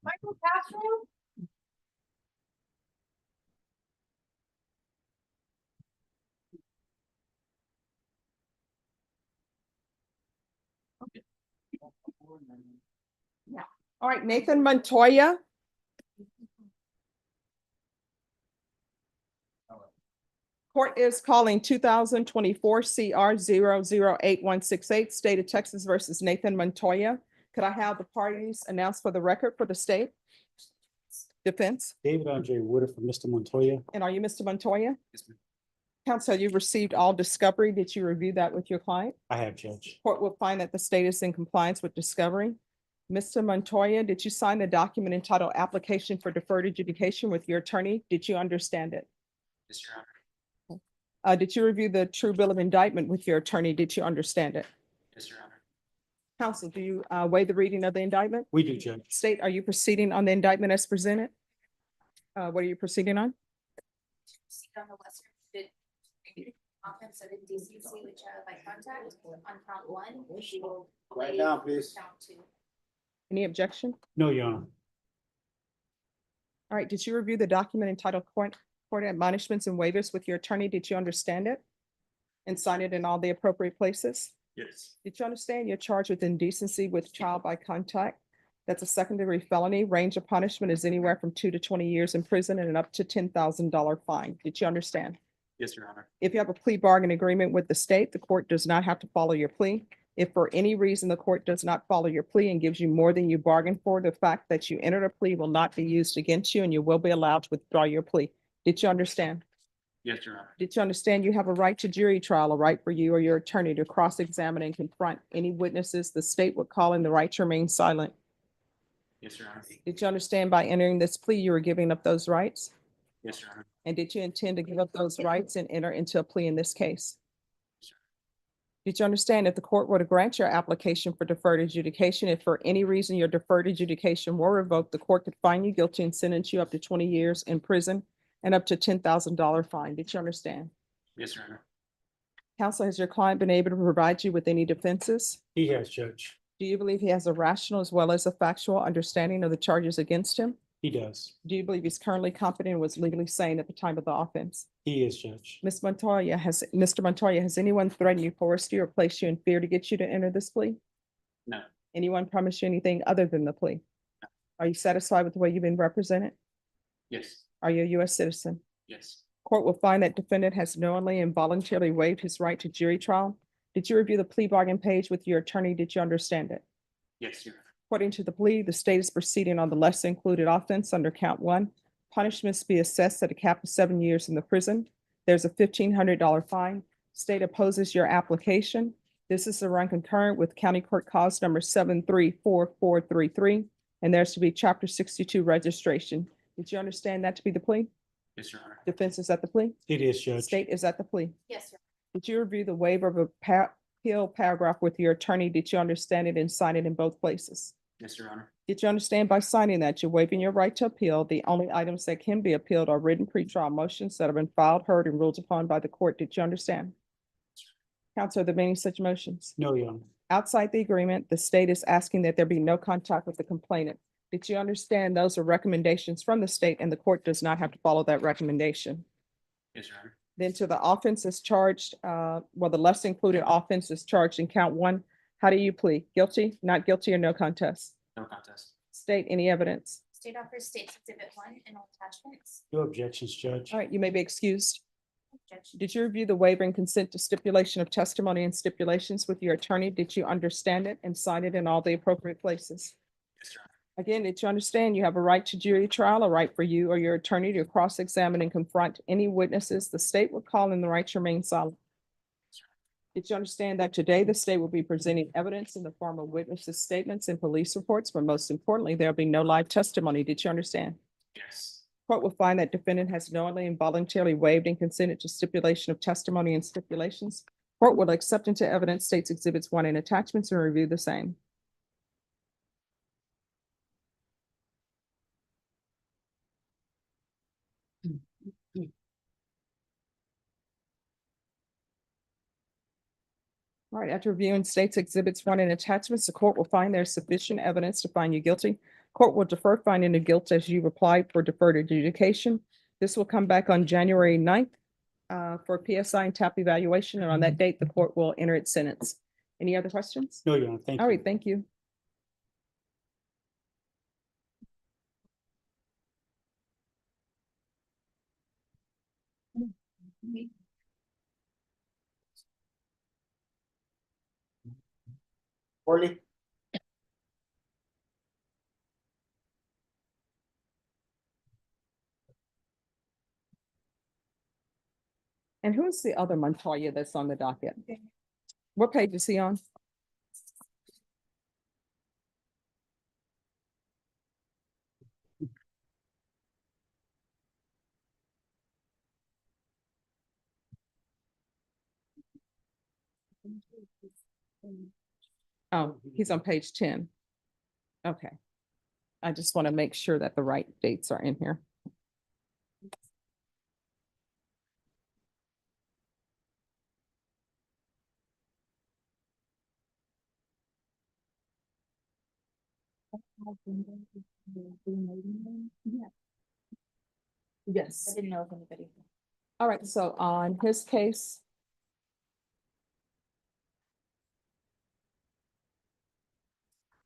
Michael Castro? All right, Nathan Montoya. Court is calling 2024 CR 008-168, State of Texas versus Nathan Montoya. Could I have the parties announced for the record for the state? Defense, David Andre Wood for Mr. Montoya. and are you Mr. Montoya? Yes, ma'am. Counsel, you received all discovery. Did you review that with your client? I have, Judge. Court will find that the state is in compliance with discovery. Mr. Montoya, did you sign the document entitled Application for Deferred Adjudication with your attorney? Did you understand it? Yes, Your Honor. Did you review the true bill of indictment with your attorney? Did you understand it? Yes, Your Honor. Counsel, do you waive the reading of the indictment? We do, Judge. State, are you proceeding on the indictment as presented? What are you proceeding on? See on the lesser included offense of indecency with child by contact on count one. We will Right waive now, please. Count two. Any objection? No, Your Honor. All right, did you review the document entitled Court Admonishments and Waivers with your attorney? Did you understand it? And sign it in all the appropriate places? Yes. Did you understand you're charged with indecency with child by contact? That's a second-degree felony. Range of punishment is anywhere from 2 to 20 years in prison and an up to $10,000 fine. Did you understand? Yes, Your Honor. If you have a plea bargain agreement with the state, the court does not have to follow your plea. If for any reason the court does not follow your plea and gives you more than you bargained for, the fact that you entered a plea will not be used against you and you will be allowed to withdraw your plea. Did you understand? Yes, Your Honor. Did you understand you have a right to jury trial, a right for you or your attorney to cross-examine and confront any witnesses the state would call in the right to remain silent? Yes, Your Honor. Did you understand by entering this plea, you were giving up those rights? Yes, Your Honor. And did you intend to give up those rights and enter into a plea in this case? Did you understand if the court were to grant your application for deferred adjudication, if for any reason your deferred adjudication were revoked, the court could find you guilty and sentence you up to 20 years in prison and up to $10,000 fine? Did you understand? Yes, Your Honor. Counsel, has your client been able to provide you with any defenses? He has, Judge. Do you believe he has a rational as well as a factual understanding of the charges against him? He does. Do you believe he's currently competent and was legally sane at the time of the offense? He is, Judge. Mr. Montoya, has anyone threatened you, coerced you, or placed you in fear to get you to enter this plea? No. Anyone promised you anything other than the plea? No. Are you satisfied with the way you've been represented? Yes. Are you a U.S. citizen? Yes. Court will find that defendant has knowingly and voluntarily waived his right to jury trial. Did you review the plea bargain page with your attorney? Did you understand it? Yes, Your Honor. According to the plea, the state is proceeding on the lesser included offense under count one. Punishments be assessed at a cap of 7 years in the prison. There's a $1,500 fine. State opposes your application. This is to run concurrent with County Court Cause number 734433, and there's to be Chapter 62 registration. Did you understand that to be the plea? Yes, Your Honor. Defense is at the plea? It is, Judge. State is at the plea? Yes, sir. Did you review the waiver of appeal paragraph with your attorney? Did you understand it and sign it in both places? Yes, Your Honor. Did you understand by signing that you're waiving your right to appeal? The only items that can be appealed are written pretrial motions that have been filed, heard, and ruled upon by the court. Did you understand? Counsel, are there any such motions? No, Your Honor. Outside the agreement, the state is asking that there be no contact with the complainant. Did you understand those are recommendations from the state and the court does not have to follow that recommendation? Yes, Your Honor. Then to the offense is charged, the less included offense is charged in count one. How do you plead? Guilty, not guilty, or no contest? No contest. State any evidence. State offers State's Exhibit 1 and all attachments. No objections, Judge. All right, you may be excused. Objection. Did you review the waiver and consent to stipulation of testimony and stipulations with your attorney? Did you understand it and sign it in all the appropriate places? Yes, Your Honor. Again, did you understand you have a right to jury trial, a right for you or your attorney to cross-examine and confront any witnesses the state would call and the right to remain silent? Did you understand that today the state will be presenting evidence in the form of witnesses' statements and police reports, but most importantly, there'll be no live testimony? Did you understand? Yes. Court will find that defendant has knowingly and voluntarily waived and consented to stipulation of testimony and stipulations. Court will accept into evidence State's Exhibits 1 and attachments and review the same. All right, after reviewing State's Exhibits 1 and attachments, the court will find there's sufficient evidence to find you guilty. Court will defer finding of guilt as you applied for deferred adjudication. This will come back on January 9th for PSI and TAP evaluation, and on that date, the court will enter its sentence. Any other questions? No, Your Honor. Thank you. All right, thank you. Orly. And who is the other Montoya that's on the docket? What page is he on? Oh, he's on page 10. Okay. I just want to make sure that the right dates are in here. Yes. I didn't know if anybody. All right, so on his case.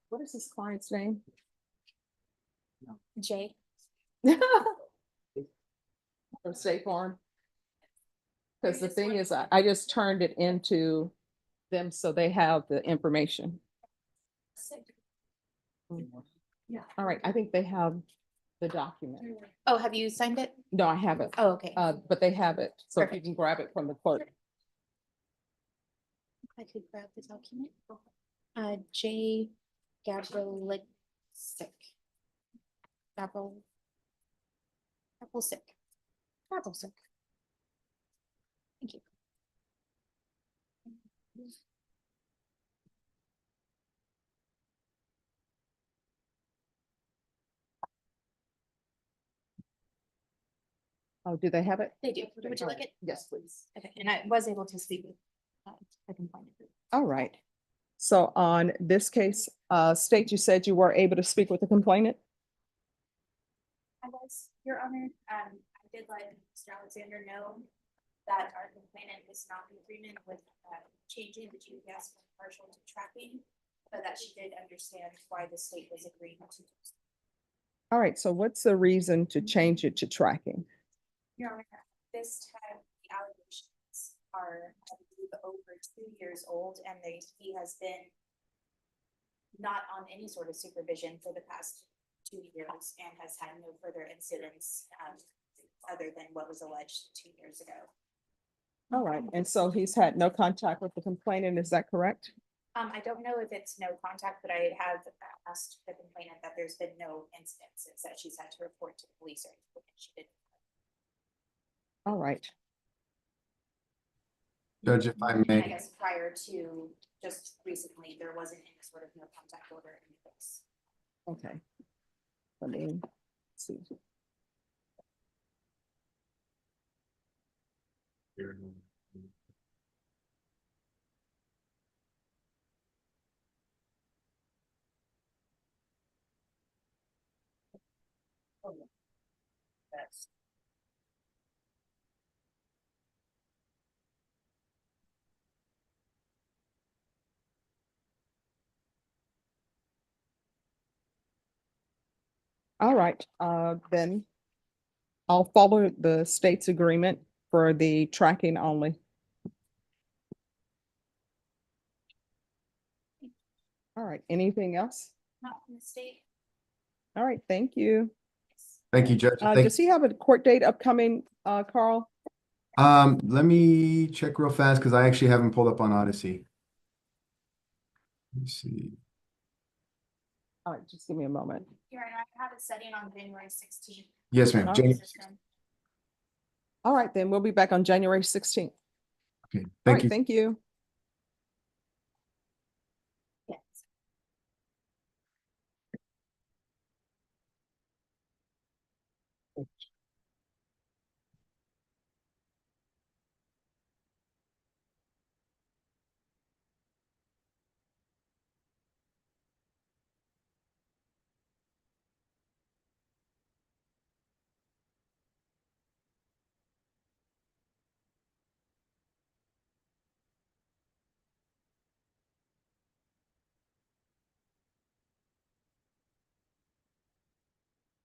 What is his client's name? Jay. From State Farm? Because the thing is, I just turned it into them so they have the information. Yeah. All right, I think they have the document. Oh, have you signed it? No, I haven't, Oh, okay. but they have it, so if you Perfect. can grab it from the clerk. I could grab the document. J. Gavrilic. Gavrilic. Thank you. Oh, do they have it? They do. Would you like it? Yes, please. Okay, and I was able to speak with, I can find it. All right. So on this case, State, you said you were able to speak with the complainant? I was, Your Honor, I did let Mr. Alexander know that our complainant is not in agreement with changing the GPS from partial to tracking, but that she did understand why the state was agreeing to. All right, so what's the reason to change it to tracking? Your Honor, this time the allegations are, I believe, over 2 years old, and he has been not on any sort of supervision for the past 2 years and has had no further incidents other than what was alleged 2 years ago. All right, and so he's had no contact with the complainant, is that correct? I don't know if it's no contact, but I have asked the complainant that there's been no instances that she's had to report to police or anything. She did. All right, Judge, if I I may, guess prior to just recently, there wasn't any sort of no contact order in place. okay. Let me see. Yes. All right, then I'll follow the state's agreement for the tracking only. All right, anything else? Not from the state. All right, thank you. thank you, Judge. Thank- Does he have a court date upcoming, Carl? Let me check real fast because I actually haven't pulled up on Odyssey. Let me see. All right, just give me a moment. Here, and I have it setting on January 16th. Yes, ma'am. Okay. Jane- All right, then we'll be back on January 16th. Okay, All thank right, you. thank you. Yes.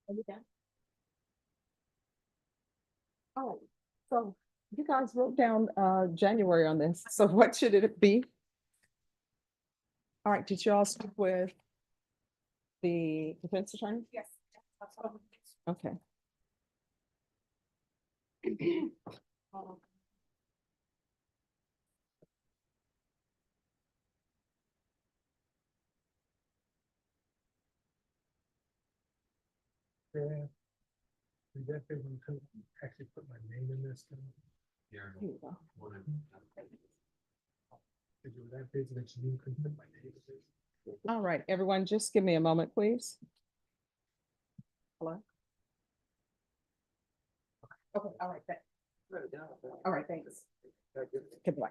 Are you done? All right, so you guys wrote down January on this, so what should it be? All right, did y'all speak with the defense attorney? Yes. Okay. Yeah. Is that big one could actually put my name in this thing? Yeah. Here you go. If you were that busy that you couldn't put my name in this. All right, everyone, just give me a moment, please. Hello? Okay, all right, thanks. All right, thanks. Goodbye.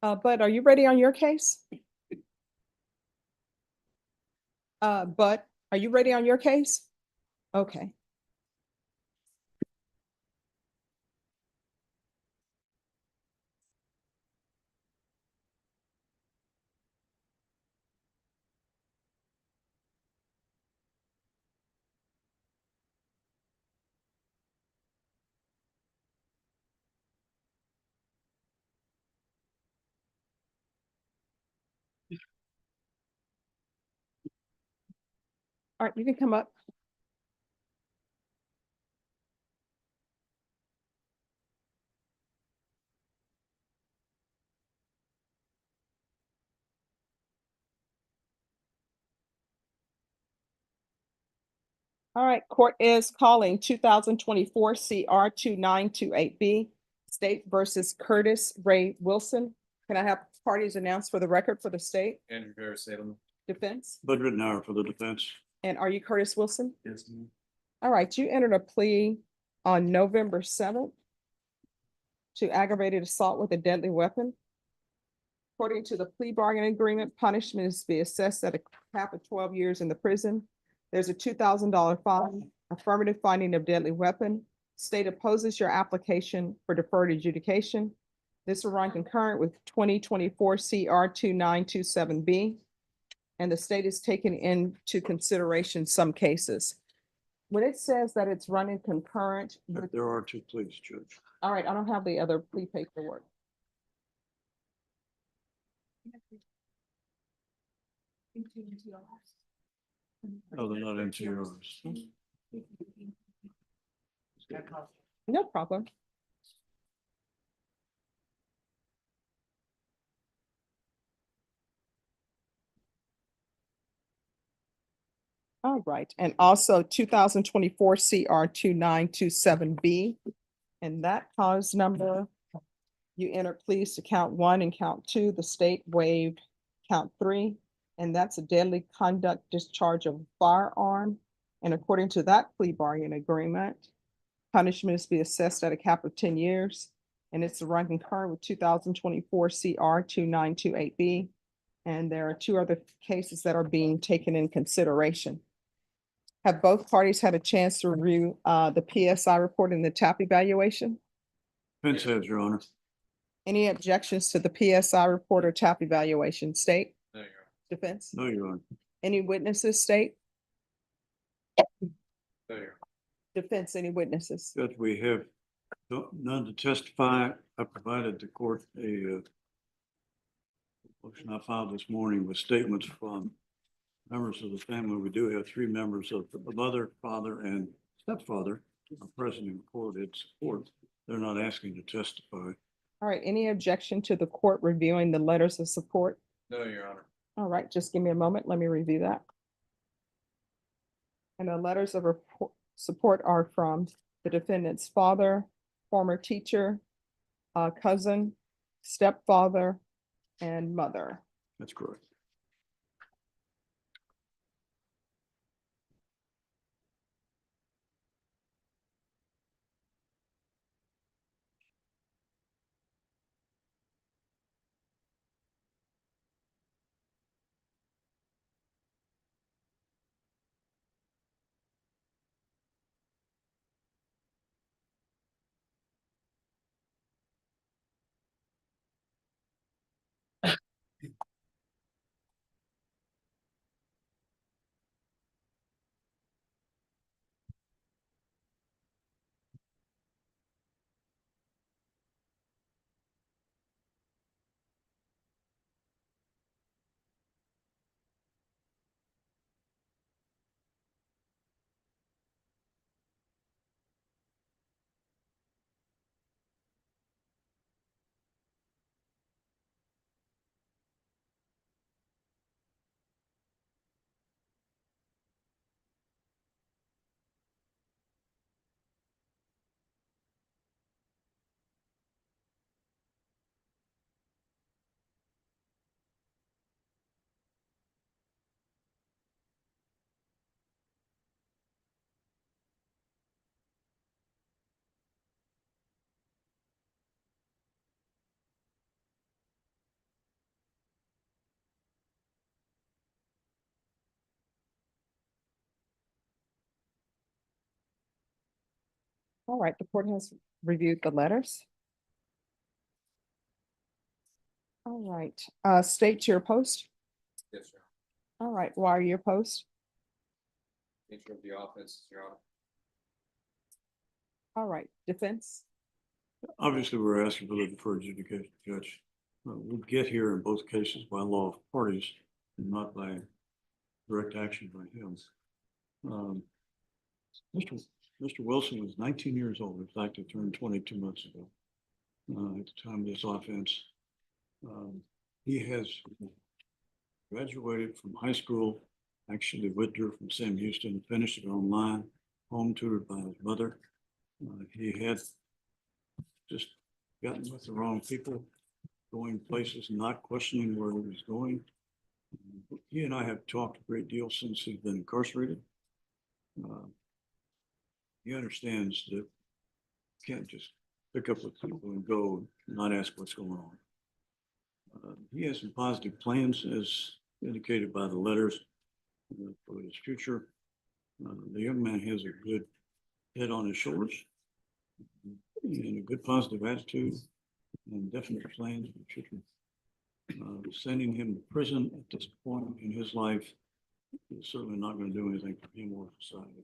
Bud, are you ready on your case? Bud, are you ready on your case? Okay. All right, you can come up. All right, court is calling 2024 CR 2928B, State versus Curtis Ray Wilson. Can I have parties announced for the record for the state Andrew Harris, Salem. defense? Bud Rittenhour for the defense. And are you Curtis Wilson? Yes. All right, you entered a plea on November 7th to aggravated assault with a deadly weapon. According to the plea bargaining agreement, punishment is to be assessed at a cap of 12 years in the prison. There's a $2,000 fine, affirmative finding of deadly weapon, State opposes your application for deferred adjudication. This will run concurrent with 2024 CR 2927B. And the state is taking into consideration some cases. When it says that it's running concurrent, with- There are two, please, Judge. all right, I don't have the other plea paperwork. No, they're not into yours. No problem. All right, and also 2024 CR 2927B. And that cause number, you enter pleas to count 1 and count 2. The state waived count 3. And that's a deadly conduct discharge of firearm. And according to that plea bargain agreement, punishment is to be assessed at a cap of 10 years. And it's to run concurrent with 2024 CR 2928B. And there are 2 other cases that are being taken in consideration. Have both parties had a chance to review the PSI report and the TAP evaluation? Vince has, Your Honor. Any objections to the PSI report or TAP evaluation? State, No, Your defense? No, Your Honor. Any witnesses? State, Honor. No, Your Honor. defense, any witnesses? Judge, we have none to testify. I provided the court a motion I filed this morning with statements from members of the family. We do have 3 members of the mother, father, and stepfather are present in court in support. They're not asking to testify. All right, any objection to the court reviewing the letters of support? No, Your Honor. All right, just give me a moment. Let me review that. And the letters of support are from the defendant's father, former teacher, cousin, stepfather, and mother. That's correct. All right, the court has reviewed the letters. All right, state your post. Yes, Your All right, why are you opposed? Honor. Nature of the offense, Your Honor. All right, defense. Obviously, we're asking for the deferred adjudication, Judge. We'll get here in both cases by law of parties and not by direct action by him. Mr. Wilson was 19 years old. In fact, he turned 22 months ago. At the time of this offense. He has graduated from high school, actually withdrew from Sam Houston, finished it online, home tutored by his mother. He had just gotten with the wrong people, going places, not questioning where he was going. He and I have talked a great deal since he's been incarcerated. He understands that you can't just pick up with people and go, and not ask what's going on. He has some positive plans as indicated by the letters for his future. The young man has a good head on his shoulders. and a good positive attitude and definite plans for the future. Sending him to prison at this point in his life is certainly not going to do anything for him or society.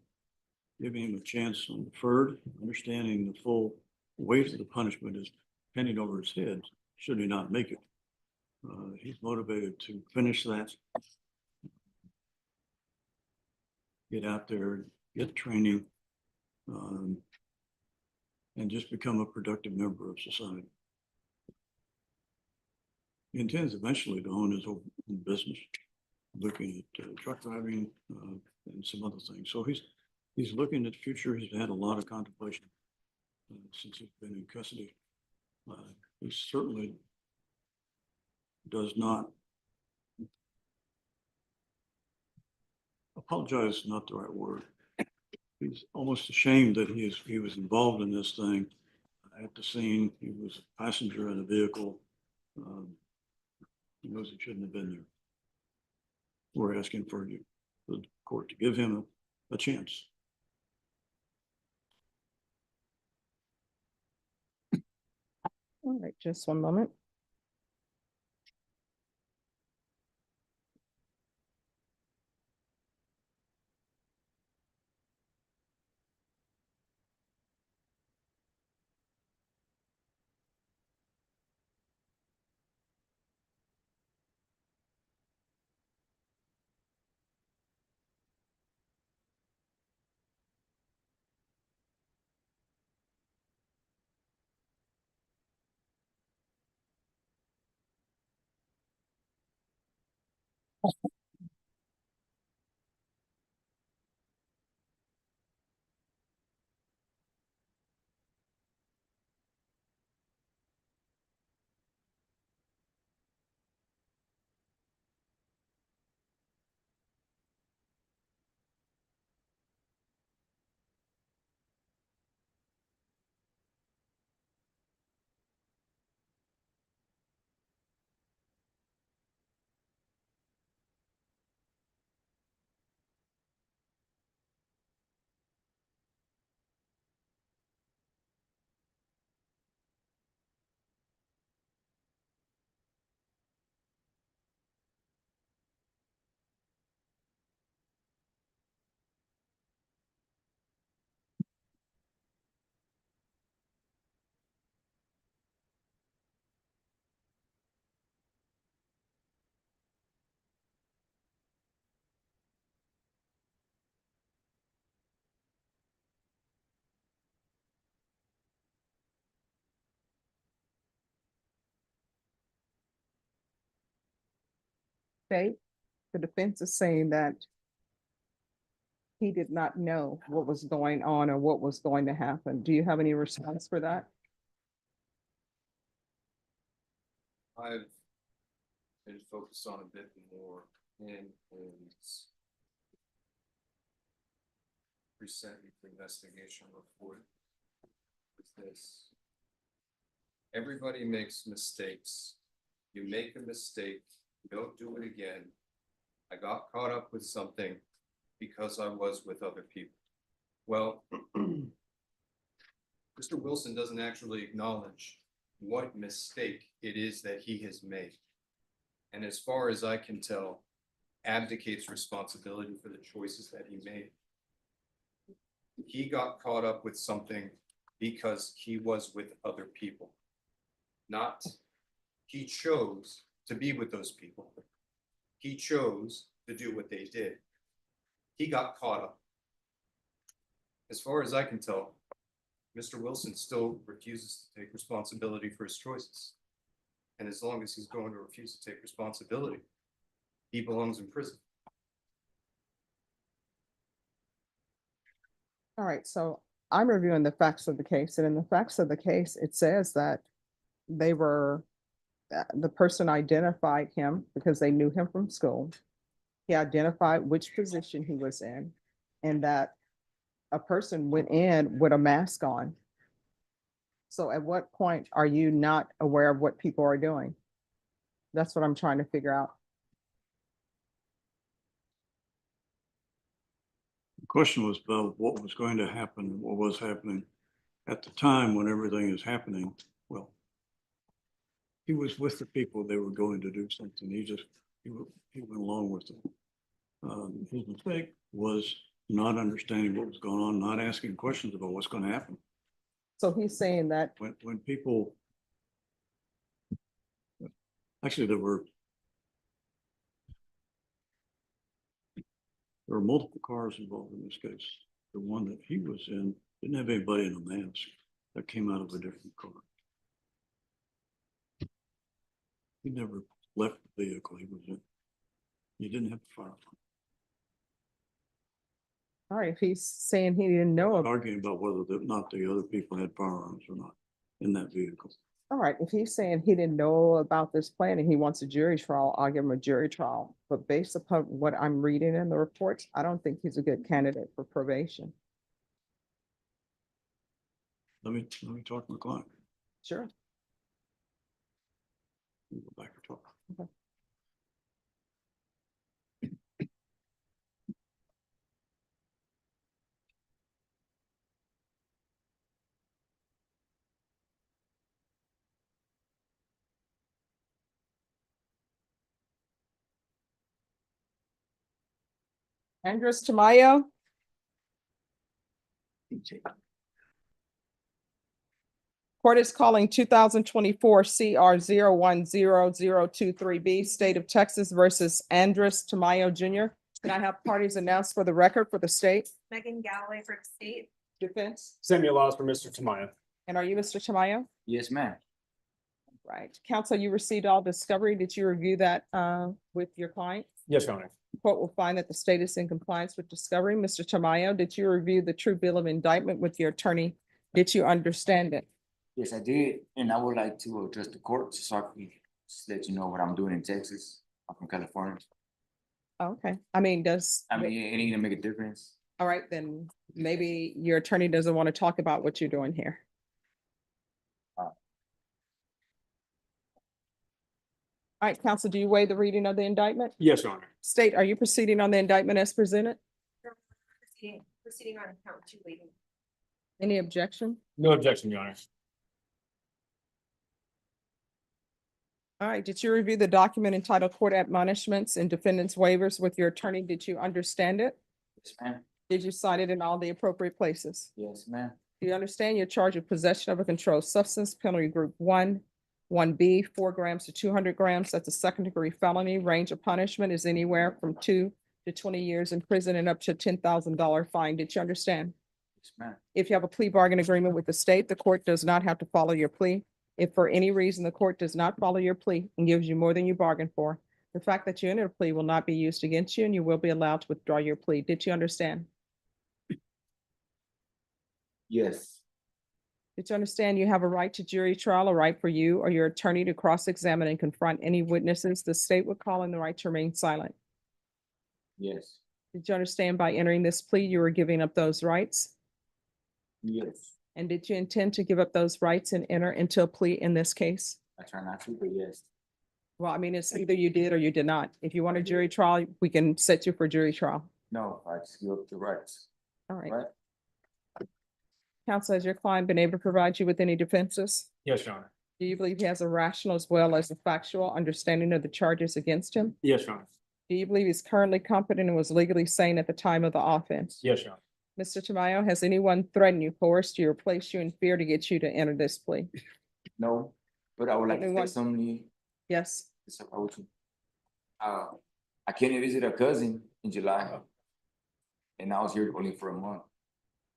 Giving him a chance on deferred, understanding the full weight of the punishment is pending over his head, should he not make it. He's motivated to finish that. Get out there, get training, and just become a productive member of society. He intends eventually to own his own business, looking at truck driving and some other things. So he's looking at the future. He's had a lot of contemplation since he's been in custody. He certainly does not apologize, is not the right word. He's almost ashamed that he was involved in this thing. At the scene, he was a passenger in a vehicle. He knows he shouldn't have been there. We're asking for you, the court, to give him a chance. All right, just one moment. Okay, the defense is saying that he did not know what was going on or what was going to happen. Do you have any response for that? I've been focused on a bit more in his pre-sentence investigation report. With this, everybody makes mistakes. You make a mistake, don't do it again. I got caught up with something because I was with other people. Well, Mr. Wilson doesn't actually acknowledge what mistake it is that he has made. And as far as I can tell, abdicates responsibility for the choices that he made. He got caught up with something because he was with other people. Not, he chose to be with those people. He chose to do what they did. He got caught up. As far as I can tell, Mr. Wilson still refuses to take responsibility for his choices. And as long as he's going to refuse to take responsibility, he belongs in prison. All right, so I'm reviewing the facts of the case, and in the facts of the case, it says that they were, the person identified him because they knew him from school. He identified which position he was in, and that a person went in with a mask on. So at what point are you not aware of what people are doing? That's what I'm trying to figure out. The question was about what was going to happen, what was happening. at the time when everything is happening, well, he was with the people, they were going to do something. He went along with it. His mistake was not understanding what was going on, not asking questions about what's going to happen. So he's saying that, When people, actually, there were multiple cars involved in this case. The one that he was in didn't have anybody in a mask that came out of a different car. He never left the vehicle he was in. He didn't have the firearm. all right, if he's saying he didn't know, Arguing about whether or not the other people had firearms or not in that vehicle. all right, if he's saying he didn't know about this plan and he wants a jury trial, I'll give him a jury trial. But based upon what I'm reading in the reports, I don't think he's a good candidate for probation. Let me talk to my client. Sure. We'll go back and talk. Okay. Andres Tamayo. Court is calling 2024 CR 010023B, State of Texas versus Andres Tamayo Jr. Can I have parties announced for the record for the state? Megan Galloway for the state. Defense. Samuel Laws for Mr. Tamayo. And are you Mr. Tamayo? Yes, ma'am. Right. Counsel, you received all discovery. Did you review that with your client? Yes, Your Honor. Court will find that the state is in compliance with discovery. Mr. Tamayo, did you review the true bill of indictment with your attorney? Did you understand it? Yes, I did, and I would like to address the court so I can just let you know what I'm doing in Texas. I'm from California. Okay, I mean, does, I mean, it ain't gonna make a difference. all right, then maybe your attorney doesn't want to talk about what you're doing here. All right, counsel, do you waive the reading of the indictment? Yes, Your Honor. State, are you proceeding on the indictment as presented? Proceeding on count 2 waiting. Any objection? No objection, Your Honor. All right, did you review the document entitled Court Admonishments and Defendants Waivers with your attorney? Did you understand it? Yes, ma'am. Did you cite it in all the appropriate places? Yes, ma'am. Do you understand your charge of possession of a controlled substance, penalty group 1B, 4 grams to 200 grams? That's a second-degree felony. Range of punishment is anywhere from 2 to 20 years in prison and up to a $10,000 fine. Did you understand? Yes, ma'am. If you have a plea bargain agreement with the state, the court does not have to follow your plea. If for any reason the court does not follow your plea and gives you more than you bargained for, the fact that you entered a plea will not be used against you and you will be allowed to withdraw your plea. Did you understand? Yes. Did you understand you have a right to jury trial, a right for you or your attorney to cross-examine and confront any witnesses the state would call in the right to remain silent? Yes. Did you understand by entering this plea, you were giving up those rights? Yes. And did you intend to give up those rights and enter into a plea in this case? I try not to, but yes. Well, I mean, it's either you did or you did not. If you want a jury trial, we can set you for jury trial. No, I just give up the rights. All right. Right? Counsel, has your client been able to provide you with any defenses? Yes, Your Honor. Do you believe he has a rational as well as a factual understanding of the charges against him? Yes, Your Honor. Do you believe he's currently competent and was legally sane at the time of the offense? Yes, Your Honor. Mr. Tamayo, has anyone threatened you, coerced you, or placed you in fear to get you to enter this plea? No, but I would like to Anyone? say something. Yes. I came to visit a cousin in July. And I was here only for a month.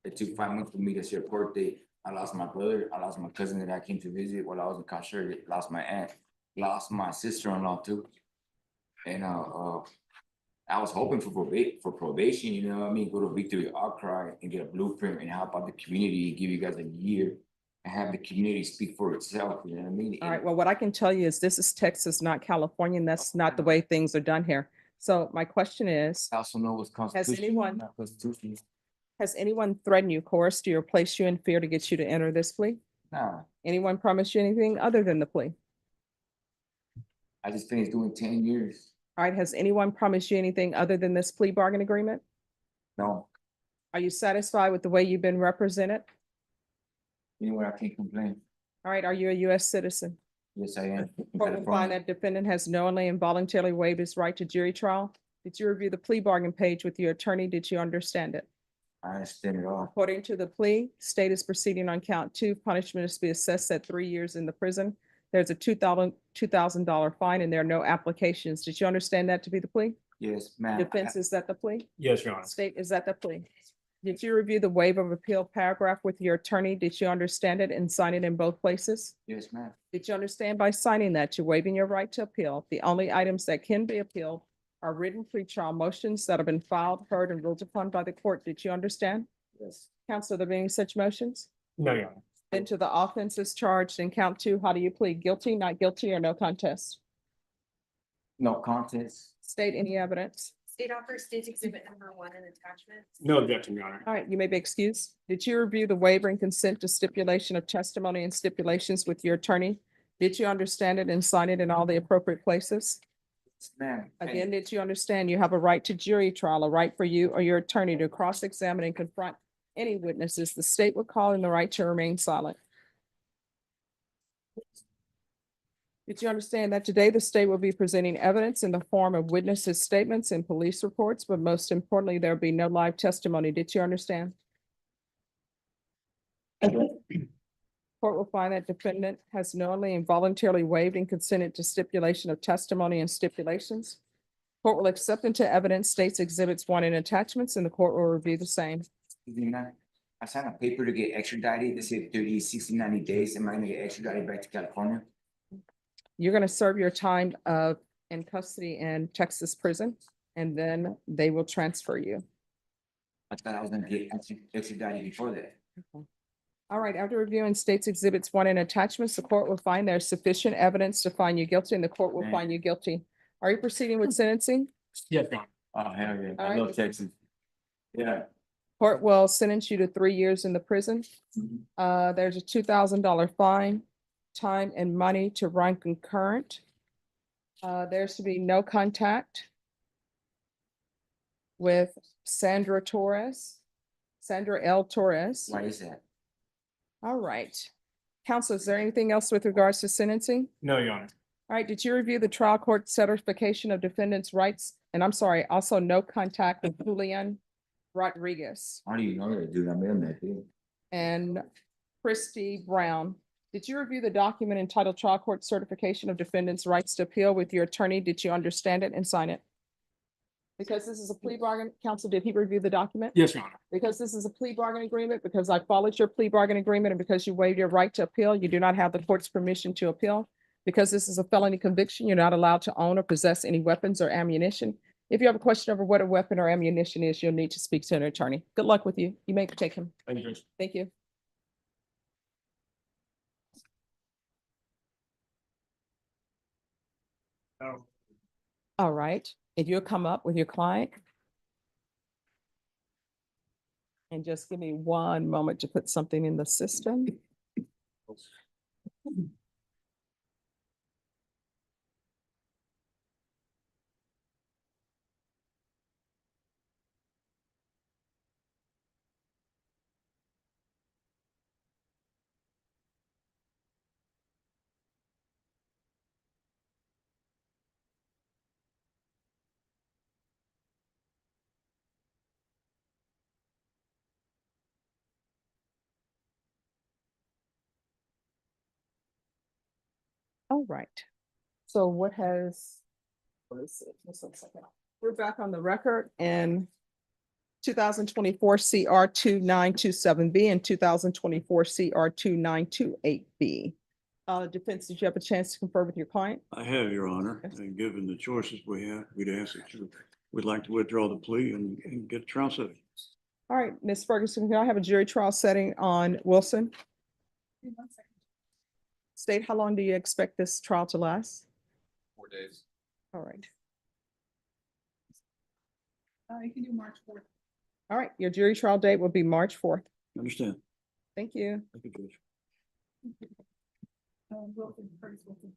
It took 5 months for me to see a court date. I lost my brother, I lost my cousin that I came to visit while I was in Costa Rica, lost my aunt, lost my sister-in-law too. And I was hoping for probation, you know what I mean? Go to Victory Outcry and get a blueprint and help out the community, give you guys a year and have the community speak for itself, you know what I mean? All right. Well, what I can tell you is this is Texas, not California, and that's not the way things are done here. So my question is, I also know what's constitutional, anyone- not constitutional. has anyone threatened you, coerced you, or placed you in fear to get you to enter this plea? Nah, Anyone promised you anything other than the plea? I just finished doing 10 years. All right. Has anyone promised you anything other than this plea bargain agreement? No, Are you satisfied with the way you've been represented? You know what, I can't complain. All right, are you a US citizen? Yes, I am. Court will find that defendant has knowingly and voluntarily waived his right to jury trial. Did you review the plea bargain page with your attorney? Did you understand it? I understand it all. According to the plea, state is proceeding on count 2. Punishment is to be assessed at 3 years in the prison. There's a $2,000 fine and there are no applications. Did you understand that to be the plea? Yes, ma'am. Defense, is that the plea? Yes, Your Honor. State, is that the plea? Did you review the waiver of appeal paragraph with your attorney? Did you understand it and sign it in both places? Yes, ma'am. Did you understand by signing that you're waiving your right to appeal? The only items that can be appealed are written pretrial motions that have been filed, heard, and ruled upon by the court. Did you understand? Yes. Counsel, are there being such motions? No, Your Honor. Into the offenses charged in count 2, how do you plead? Guilty, not guilty, or no contest? No contest. State any evidence. State offers states exhibit number 1 and attachments. No objection, Your Honor. All right, you may be excused. Did you review the waiver and consent to stipulation of testimony and stipulations with your attorney? Did you understand it and sign it in all the appropriate places? Yes, ma'am. Again, did you understand you have a right to jury trial, a right for you or your attorney to cross-examine and confront any witnesses the state would call in the right to remain silent? Did you understand that today the state will be presenting evidence in the form of witnesses' statements and police reports, but most importantly, there will be no live testimony? Did you understand? Court will find that defendant has knowingly and voluntarily waived and consented to stipulation of testimony and stipulations. Court will accept into evidence states exhibits 1 and attachments, and the court will review the same. Excuse me, ma'am. I signed a paper to get extradited. They said 30, 60, 90 days. Am I gonna get extradited back to California? You're going to serve your time of in custody in Texas prison, and then they will transfer you. I thought I was gonna get extradited before that. All right, after reviewing states exhibits 1 and attachments, the court will find there's sufficient evidence to find you guilty, and the court will Right. find you guilty. Are you proceeding with sentencing? Yes, Your Honor. Oh, hell yeah. All I right. love Texas. Yeah. Court will sentence you to 3 years in the prison. Mhm. There's a $2,000 fine, time and money to run concurrent. There's to be no contact with Sandra L. Torres. Why is that? All right. Counsel, is there anything else with regards to sentencing? No, Your Honor. All right, did you review the trial court certification of defendants' rights? And I'm sorry, also no contact with Julian Rodriguez How do you know that, dude? I met him that day. and Christy Brown. Did you review the document entitled Trial Court Certification of Defendants' Rights to Appeal with your attorney? Did you understand it and sign it? Because this is a plea bargain, counsel, did he review the document? Yes, Your Honor. Because this is a plea bargain agreement, because I followed your plea bargain agreement, and because you waived your right to appeal, you do not have the court's permission to appeal. Because this is a felony conviction, you're not allowed to own or possess any weapons or ammunition. If you have a question over what a weapon or ammunition is, you'll need to speak to an attorney. Good luck with you. You may take him. Thank you, Judge. Thank you. All right, if you'll come up with your client. And just give me one moment to put something in the system. All right. So what has, let's see, just a second. We're back on the record in 2024 CR 2927B and 2024 CR 2928B. Defense, did you have a chance to confer with your client? I have, Your Honor, and given the choices we have, we'd ask that you, we'd like to withdraw the plea and get trial set. All right, Ms. Ferguson, can I have a jury trial setting on Wilson? State, how long do you expect this trial to last? 4 days. All right. You can do March 4th. All right, your jury trial date will be March 4th. Understand? Thank you. Thank you, Judge. Wilson, Curtis Wilson.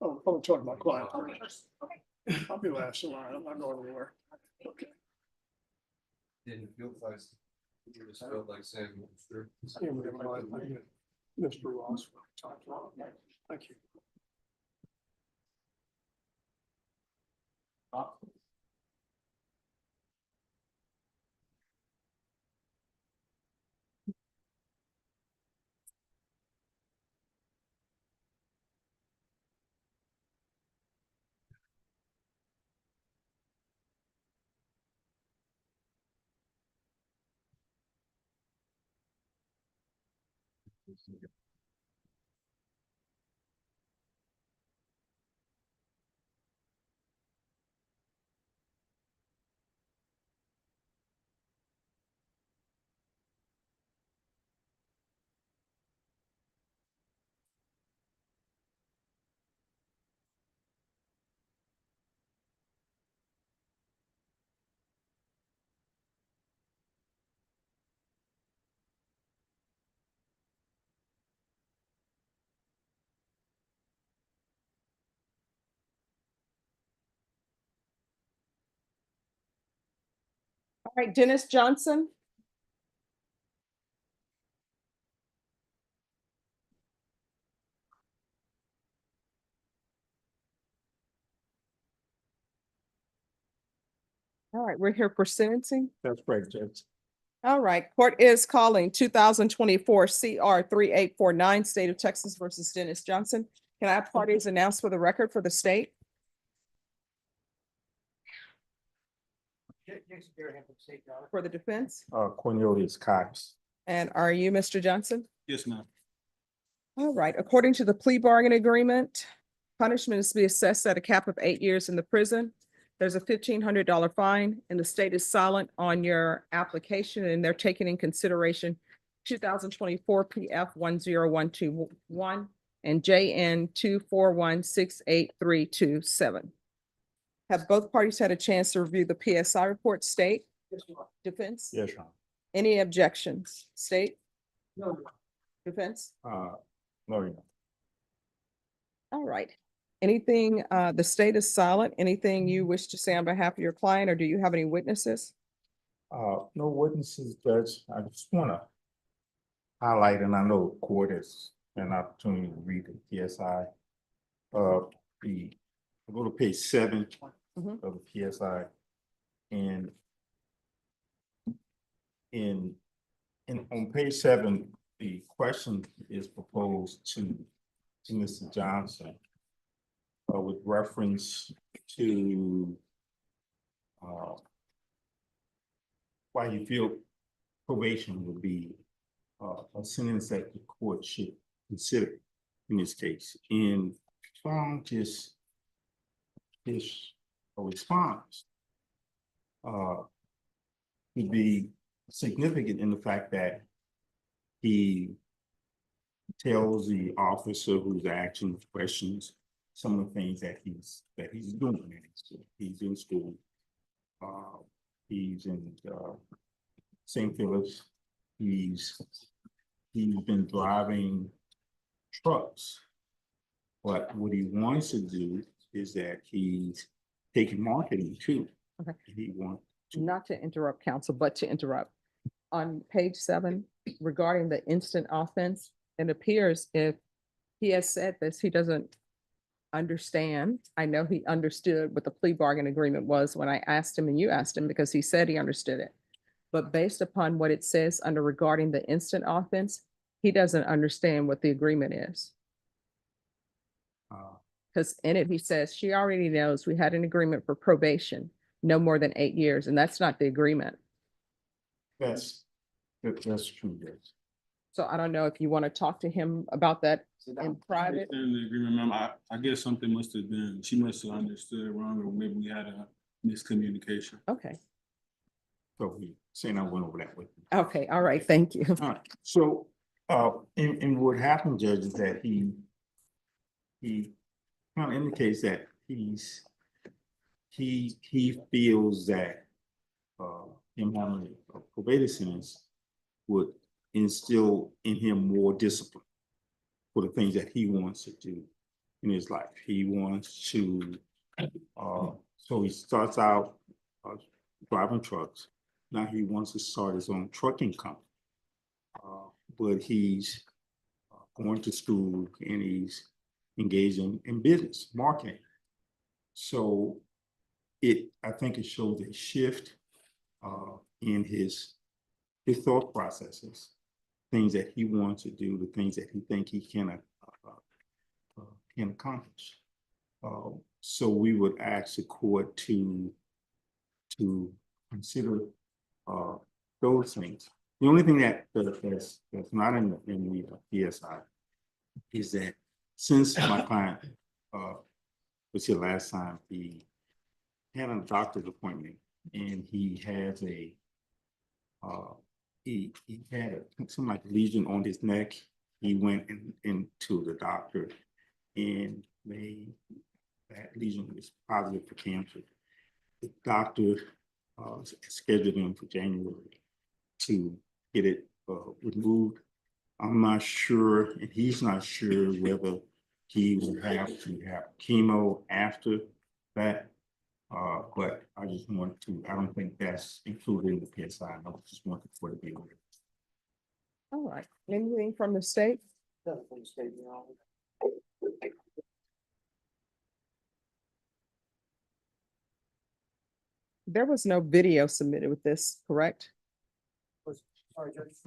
Oh, I'm talking about client first. I'll be last in line. I'm not going anywhere. Okay. Didn't feel like, you just felt like saying, sure. Mr. Ross. Thank you. All right, Dennis Johnson. All right, we're here for sentencing. That's right, Judge. All right, court is calling 2024 CR 3849, State of Texas versus Dennis Johnson. Can I have parties announced for the record for the state? For the defense? Cornelius Cox. And are you Mr. Johnson? Yes, ma'am. All right, according to the plea bargain agreement, punishment is to be assessed at a cap of 8 years in the prison. There's a $1,500 fine, and the state is silent on your application, and they're taking in consideration 2024 PF 10121 and JN 241683227. Have both parties had a chance to review the PSI report, state? Defense? Yes, Your Any objections, state? Honor. Defense? No, Your Honor. All right. Anything, the state is silent. Anything you wish to say on behalf of your client, or do you have any witnesses? No witnesses, Judge. I just wanna highlight, and I know the court has an opportunity to read the PSI. Go to page 7 Mhm. of the PSI. And on page 7, the question is proposed to Mr. Johnson with reference to why you feel probation would be a sentence that the court should consider in this case. And found his response would be significant in the fact that he tells the officer who's asking questions some of the things that he's doing. He's in school. He's in St. Phillips. He's been driving trucks. But what he wants to do is that he's taking marketing too. Okay. He wants Not to interrupt counsel, but to interrupt. On page 7, regarding the instant offense, it appears if he has said this, he doesn't understand. I know he understood what the plea bargain agreement was when I asked him and you asked him, because he said he understood it. But based upon what it says under regarding the instant offense, He doesn't understand what the agreement is. Because in it, he says, she already knows we had an agreement for probation, no more than 8 years, and that's not the agreement. That's true, yes. So I don't know if you want to talk to him about that in private. In the agreement, ma'am, I guess something must have been, she must have understood wrong, or maybe we had a miscommunication. Okay, So we saying I went over that with you. okay, all right, thank you. All right, so, and what happened, Judge, is that he kind of indicates that he feels that, him having a probation sentence would instill in him more discipline for the things that he wants to do in his life. He wants to, so he starts out, driving trucks. Now he wants to start his own trucking company. But he's going to school and he's engaging in business, marketing. So I think it shows a shift in his thought processes, things that he wants to do, the things that he think he can accomplish. So we would ask the court to consider those things. The only thing that's not in the PSI is that since my client was here last time, he had a doctor's appointment and he has he had some like lesion on his neck. He went into the doctor and that lesion was positive for cancer. The doctor scheduled him for January to get it removed. I'm not sure, and he's not sure whether he will have to have chemo after that. But I just want to, I don't think that's included in the PSI. I just want the court to be aware. All right, anything from the state? There was no video submitted with this, correct?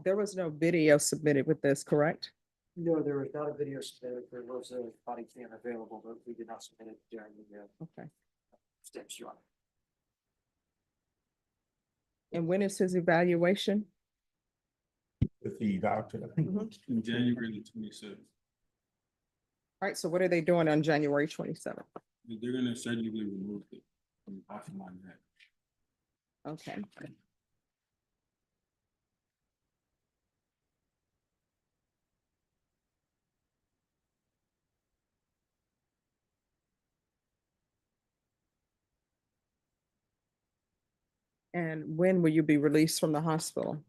There was no video submitted with this, correct? No, there was not a video submitted. There was a body cam available, but we did not submit it during the Okay, steps, Your Honor. and when is his evaluation? With the doctor, I think. In January the 27th. All right, so what are they doing on January 27th? They're gonna surgically remove it from off my neck. Okay. And when will you be released from the hospital?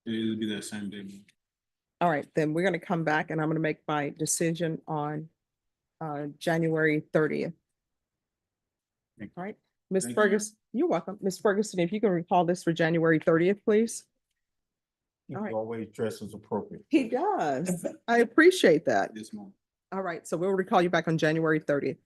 It'll be that same day, ma'am. All right, then we're gonna come back and I'm gonna make my decision on January 30th. All right, Ms. Thank you. Ferguson, you're welcome. Ms. Ferguson, if you can recall this for January 30th, please. He All right. always dresses appropriate. He does. I appreciate that. Yes, ma'am. All right, so we'll recall you back on January 30th.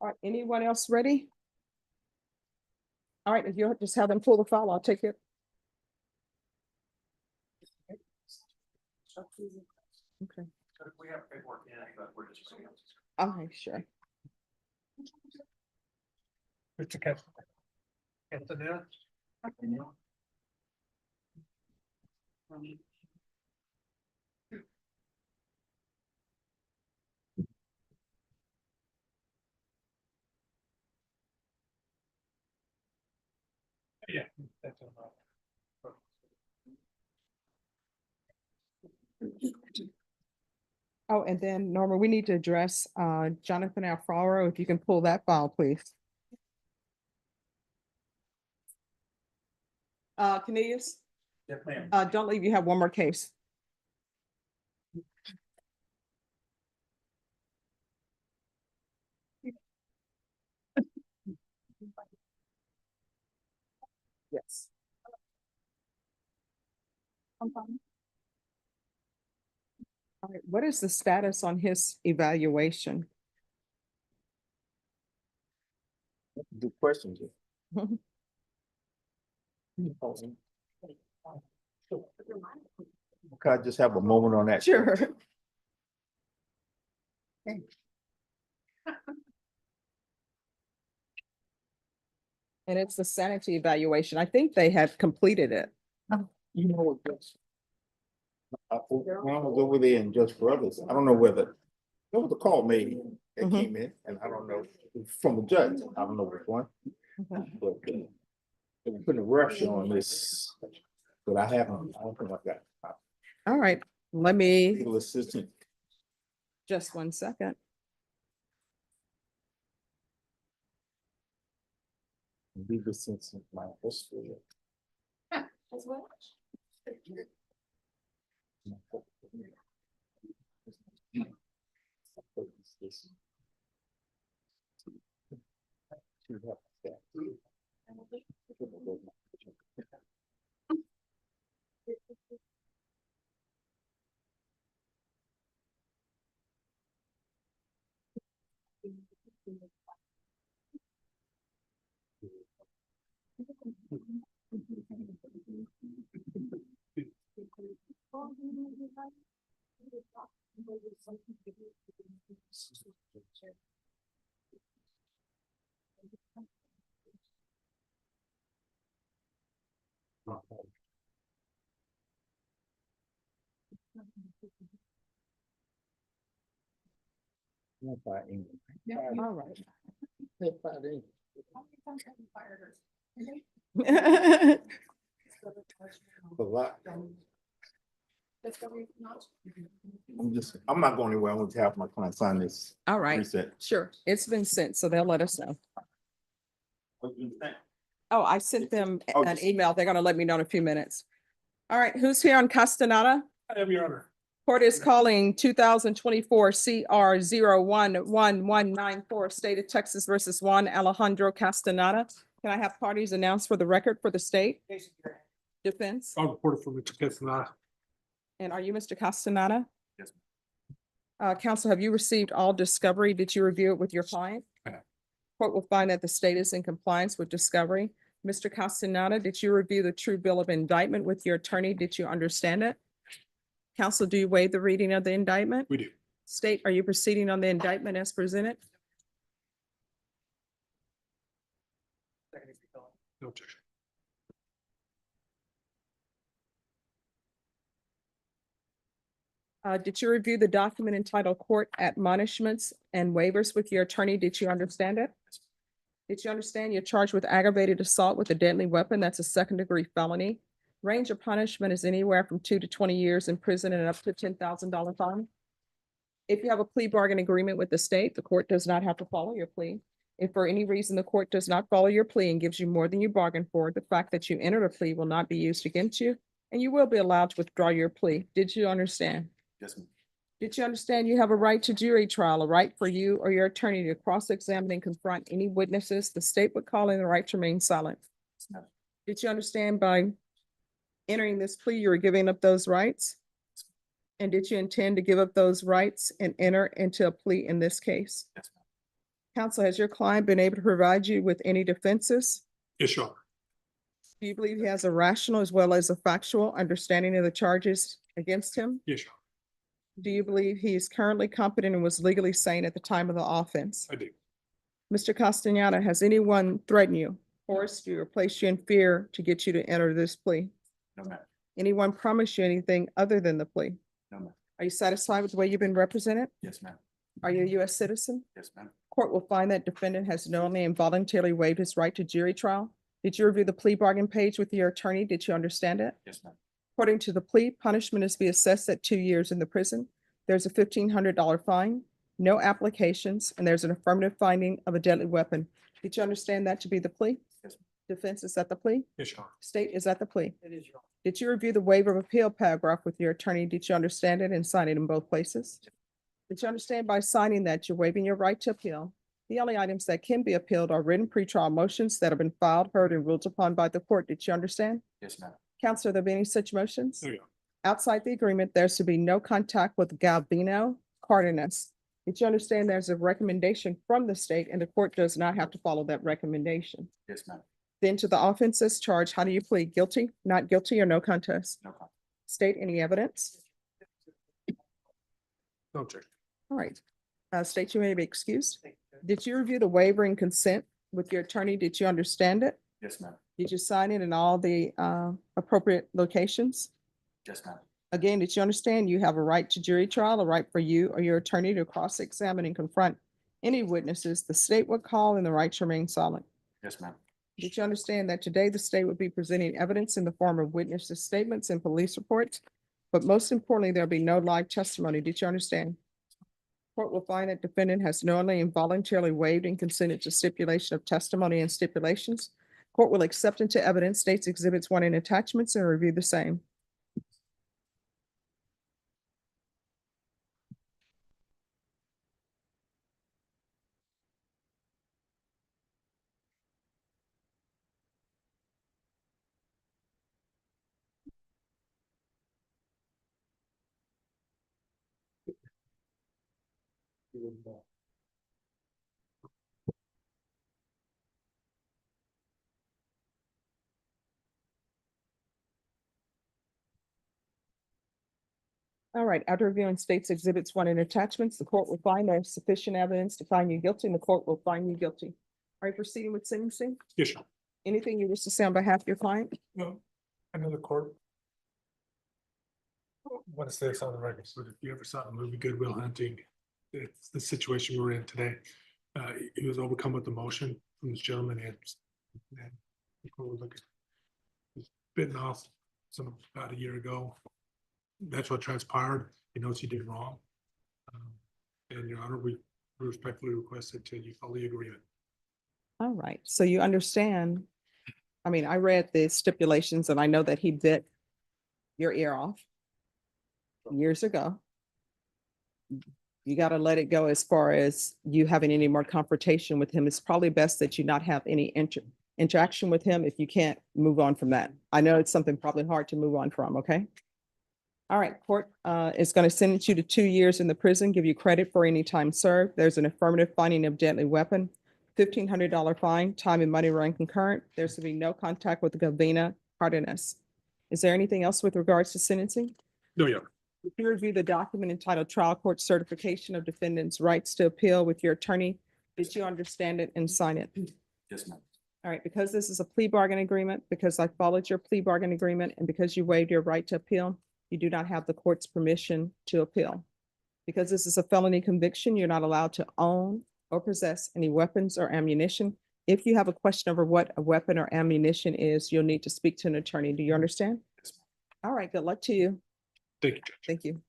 All right, anyone else ready? All right, if you'll just have them pull the file, I'll take it. Okay. We have paperwork in, but we're just. Okay, sure. Mr. Castaneda? Yeah. That's all right. Oh, and then Norma, we need to address Jonathan Alfaro, if you can pull that file, please. Cornelius, Yes, ma'am. don't leave, you have one more case. Yes. All right, what is the status on his evaluation? Good question. Can I just have a moment on that? Sure. And it's the sanity evaluation. I think they have completed it. You know what, Judge? When I was over there in Judge Brothers, I don't know whether, there was a call made that Mhm. came in, and I don't know, from the judge, I don't know which one. Okay. But they were putting a rush on this, but I don't think I got All right, let me, legal assistant. just one second. Legal assistant, my history. As well. All right. A lot. I'm not going anywhere. I want to have my client sign this. All right, Reset. sure. It's been sent, so they'll let us know. Oh, I sent them Oh, an yes. email. They're gonna let me know in a few minutes. All right, who's here on Castaneda? I have your honor. Court is calling 2024 CR 011194, State of Texas versus Juan Alejandro Castaneda. Can I have parties announced for the record for the state? Defense. I'll report it for Mr. Castaneda. And are you Mr. Castaneda? Yes. Counsel, have you received all discovery? Did you review it with your client? I have. Court will find that the state is in compliance with discovery. Mr. Castaneda, did you review the true bill of indictment with your attorney? Did you understand it? Counsel, do you waive the reading of the indictment? We do. State, are you proceeding on the indictment as presented? No objection. Did you review the document entitled Court Admonishments and Waivers with your attorney? Did you understand it? Did you understand you're charged with aggravated assault with a deadly weapon? That's a second-degree felony. Range of punishment is anywhere from 2 to 20 years in prison and up to $10,000 fine. If you have a plea bargain agreement with the state, the court does not have to follow your plea. If for any reason the court does not follow your plea and gives you more than you bargained for, the fact that you entered a plea will not be used against you, and you will be allowed to withdraw your plea. Did you understand? Yes, ma'am. Did you understand you have a right to jury trial, a right for you or your attorney to cross-examine and confront any witnesses the state would call in the right to remain silent? ma'am. Did you understand by entering this plea, you were giving up those rights? And did you intend to give up those rights and enter into a plea in this case? Yes, ma'am. Counsel, has your client been able to provide you with any defenses? Yes, Your Honor. Do you believe he has a rational as well as a factual understanding of the charges against him? Yes, Your Do you believe he is currently competent and was legally sane at the time of the offense? Honor. I do. Mr. Castellano, has anyone threatened you, forced you, or placed you in fear to get you to enter this plea? No, ma'am. Anyone promised you anything other than the plea? No, ma'am. Are you satisfied with the way you've been represented? Yes, ma'am. Are you a U.S. citizen? Yes, ma'am. Court will find that defendant has knowingly and voluntarily waived his right to jury trial. Did you review the plea bargain page with your attorney? Did you understand it? Yes, ma'am. According to the plea, punishment is to be assessed at 2 years in the prison. There's a $1,500 fine, no applications, and there's an affirmative finding of a deadly weapon. Did you understand that to be the plea? Yes, Defense, is that the plea? Yes, Your Honor. State, is that the plea? It is, Your Honor. Did you review the waiver of appeal paragraph with your attorney? Did you understand it and sign it in both places? Did you understand by signing that you're waiving your right to appeal? The only items that can be appealed are written pretrial motions that have been filed, heard, and ruled upon by the court. Did you understand? Yes, ma'am. Counselor, there be any such motions? No, Your Honor. Outside the agreement, there's to be no contact with Galvino Cardenas. Did you understand there's a recommendation from the state and the court does not have to follow that recommendation? Yes, ma'am. Then to the offenses charged, how do you plead? Guilty, not guilty, or no contest? No comment. State any evidence? No objection. All right. State, you may be excused. Did you review the waiver and consent with your attorney? Did you understand it? Yes, ma'am. Did you sign it in all the appropriate locations? Yes, ma'am. Again, did you understand you have a right to jury trial, a right for you or your attorney to cross-examine and confront any witnesses the state would call and the right to remain silent? Yes, ma'am. Did you understand that today the state would be presenting evidence in the form of witnesses' statements and police reports? But most importantly, there'll be no live testimony. Did you understand? Court will find that defendant has knowingly and voluntarily waived and consented to stipulation of testimony and stipulations. Court will accept into evidence states exhibits 1 and attachments and review the same. All right, after reviewing states exhibits 1 and attachments, the court will find there's sufficient evidence to find you guilty and the court will find you guilty. Are you proceeding with sentencing? Yes, Your Honor. Anything you wish to say on behalf of your client? No, I know the court. Want to say this on the record, but if you ever saw the movie Good Will Hunting, it's the situation we're in today. He was overcome with emotion from this gentleman and the court was looking. He was bitten off about a year ago. That's what transpired. He knows he did wrong. And Your Honor, we respectfully request that you follow the agreement. All right, so you understand. I mean, I read the stipulations and I know that he bit your ear off years ago. You got to let it go as far as you having any more confrontation with him. It's probably best that you not have any interaction with him if you can't move on from that. I know it's something probably hard to move on from, okay? All right, court is going to sentence you to 2 years in the prison, give you credit for any time served. There's an affirmative finding of deadly weapon, $1,500 fine, time and money run concurrent. There's to be no contact with Galvino Cardenas. Is there anything else with regards to sentencing? No, Your Honor. If you review the document entitled Trial Court Certification of Defendant's Rights to Appeal with your attorney, did you understand it and sign it? Yes, ma'am. All right, because this is a plea bargain agreement, because I followed your plea bargain agreement, and because you waived your right to appeal, you do not have the court's permission to appeal. Because this is a felony conviction, you're not allowed to own or possess any weapons or ammunition. If you have a question over what a weapon or ammunition is, you'll need to speak to an attorney. Do you understand? Yes, ma'am. All right, good luck to you. Thank you, Judge. Thank you.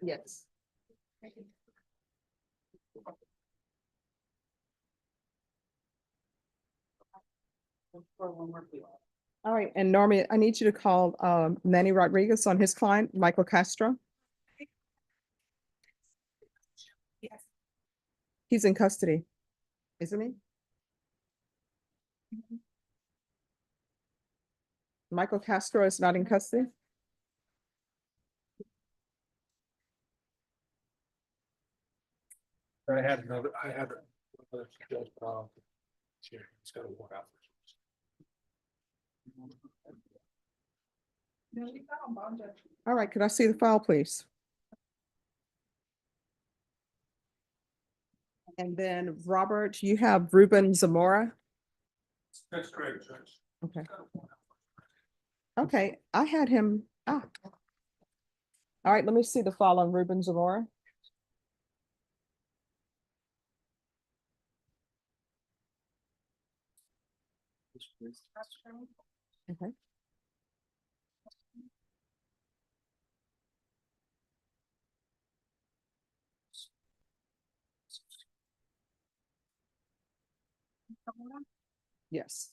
Yes. All right, and Normie, I need you to call Manny Rodriguez on his client, Michael Castro. Yes. He's in custody, isn't he? Michael Castro is not in custody? I had another. Here, he's got to walk out. No, we got on bond judge. All right, could I see the file, please? And then, Robert, you have Ruben Zamora? That's great, Judge. Okay. Okay, I had him, All right, let me see the file on Ruben Zamora. Okay. Yes.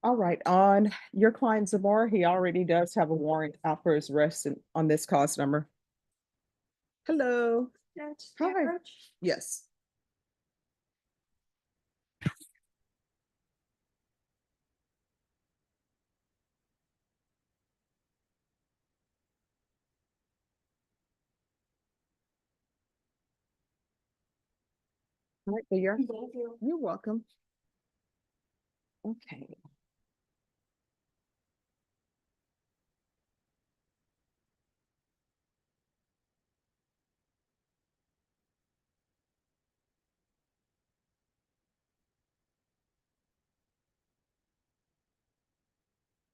All right, on your client Zamora, he already does have a warrant out for his arrest on this cause number. Hello. Hi. Yes. All right, there you're welcome. Okay.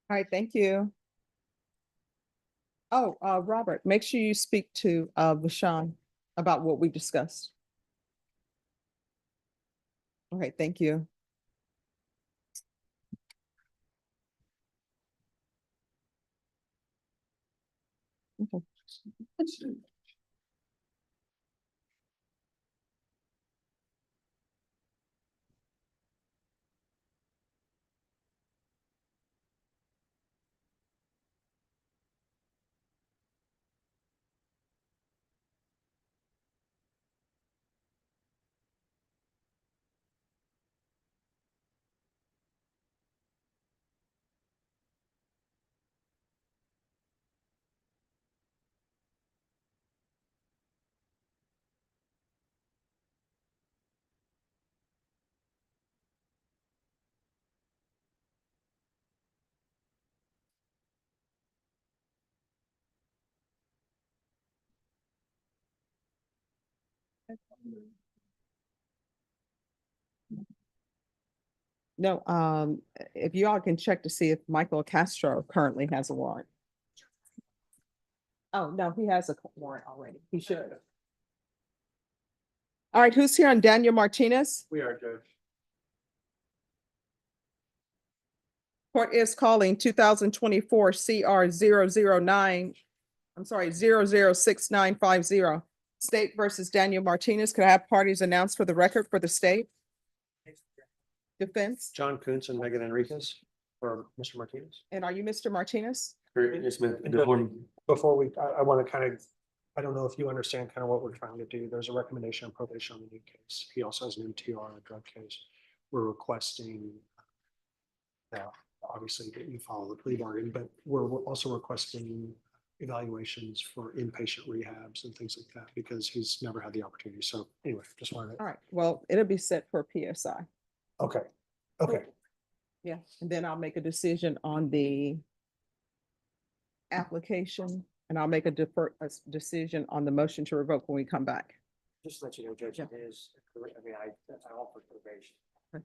All right, thank you. Oh, Robert, make sure you speak to Vashon about what we discussed. Okay, thank you. Okay. No, if you all can check to see if Michael Castro currently has a warrant. Oh, no, he has a warrant already. He should. All right, who's here on Daniel Martinez? We are, Judge. Court is calling 2024 CR 009. I'm sorry, 006950. State versus Daniel Martinez. Could I have parties announced for the record for the state? Defense. John Kuntz and Megan Enriquez for Mr. Martinez. And are you Mr. Martinez? Yes, ma'am. Before we, I want to kind of, I don't know if you understand kind of what we're trying to do. There's a recommendation on probation on the new case. He also has an MTR on a drug case. We're requesting obviously that you follow the plea bargain, but we're also requesting evaluations for inpatient rehabs and things like that because he's never had the opportunity. So anyway, just wanted to. All right, well, it'll be set for PSI. Okay. Okay. Yeah, and then I'll make a decision on the application and I'll make a decision on the motion to revoke when we come back. Just to let you know, Judge, it is, I mean, I offer probation. Okay.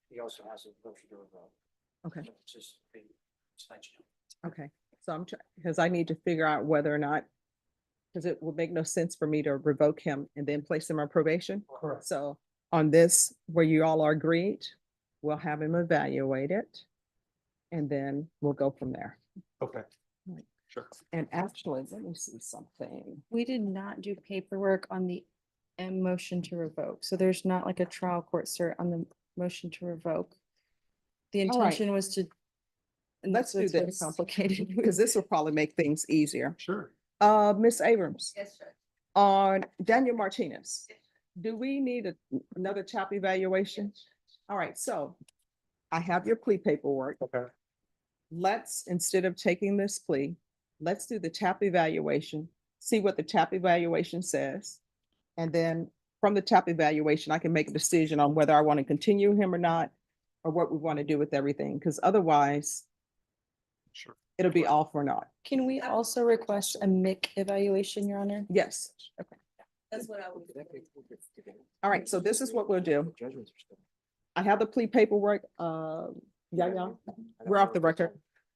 He also has a motion to revoke. Okay, Just let you know. okay. So I'm, because I need to figure out whether or not, because it would make no sense for me to revoke him and then place him on probation. Correct. So on this, where you all are agreed, we'll have him evaluated. And then we'll go from there. Okay. Right. Sure. And actually, let me see something. We did not do paperwork on the and motion to revoke. So there's not like a trial court cert on the motion to revoke. The All right. intention was to. and Let's do it's very this. Complicated. Because this will probably make things easier. Sure. Ms. Abrams, Yes, Judge. on Daniel Martinez, do we need another TAP evaluation? All right, so I have your plea paperwork. Okay. Let's, instead of taking this plea, let's do the TAP evaluation, see what the TAP evaluation says. And then from the TAP evaluation, I can make a decision on whether I want to continue him or not, or what we want to do with everything, because otherwise Sure. it'll be all for naught. Can we also request a MIC evaluation, Your Honor? Yes. Okay. That's what I would. All right, so this is what we'll do. I have the plea paperwork, yeah, we're off the record.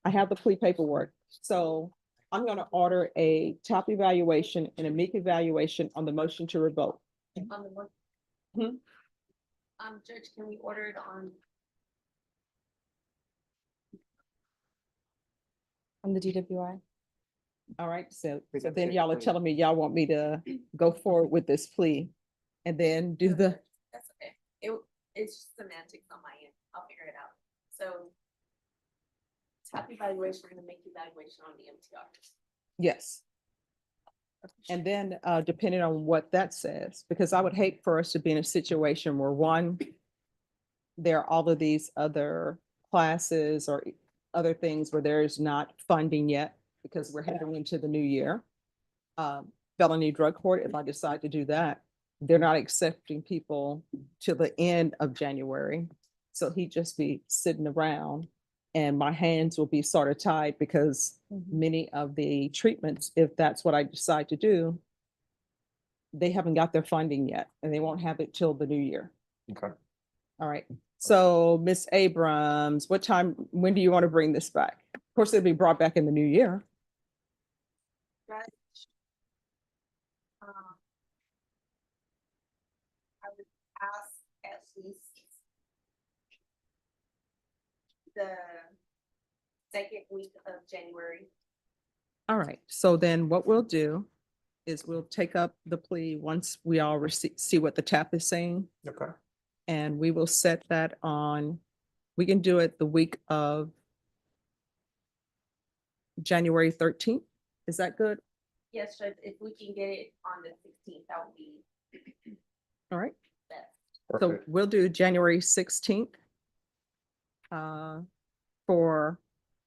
I have the plea paperwork, so I'm gonna order a TAP evaluation and a MIC evaluation on the motion to revoke. On the one. Hmm? Judge, can we order it On the DWI? All right, so then y'all are telling me y'all want me to go forward with this plea and then do the, That's okay. It's just semantics on my end. I'll figure it out. So. TAP evaluation and the MIC evaluation on the MTR. yes. And then depending on what that says, because I would hate for us to be in a situation where one, there are all of these other classes or other things where there is not funding yet because we're heading into the new year. Felony drug court, if I decide to do that, they're not accepting people till the end of January. So he'd just be sitting around and my hands will be sort of tied because many of the treatments, if that's what I decide to do, they haven't got their funding yet and they won't have it till the new year. Okay. All right. So Ms. Abrams, when do you want to bring this back? Of course, it'll be brought back in the new year. Judge. I would ask at least the second week of January. All right. So then what we'll do is we'll take up the plea once we all see what the TAP is saying. Okay. And we will set that on, we can do it the week of January 13th. Is that good? Yes, Judge, if we can get it on the 16th, that would be All right. best. So we'll do January 16th for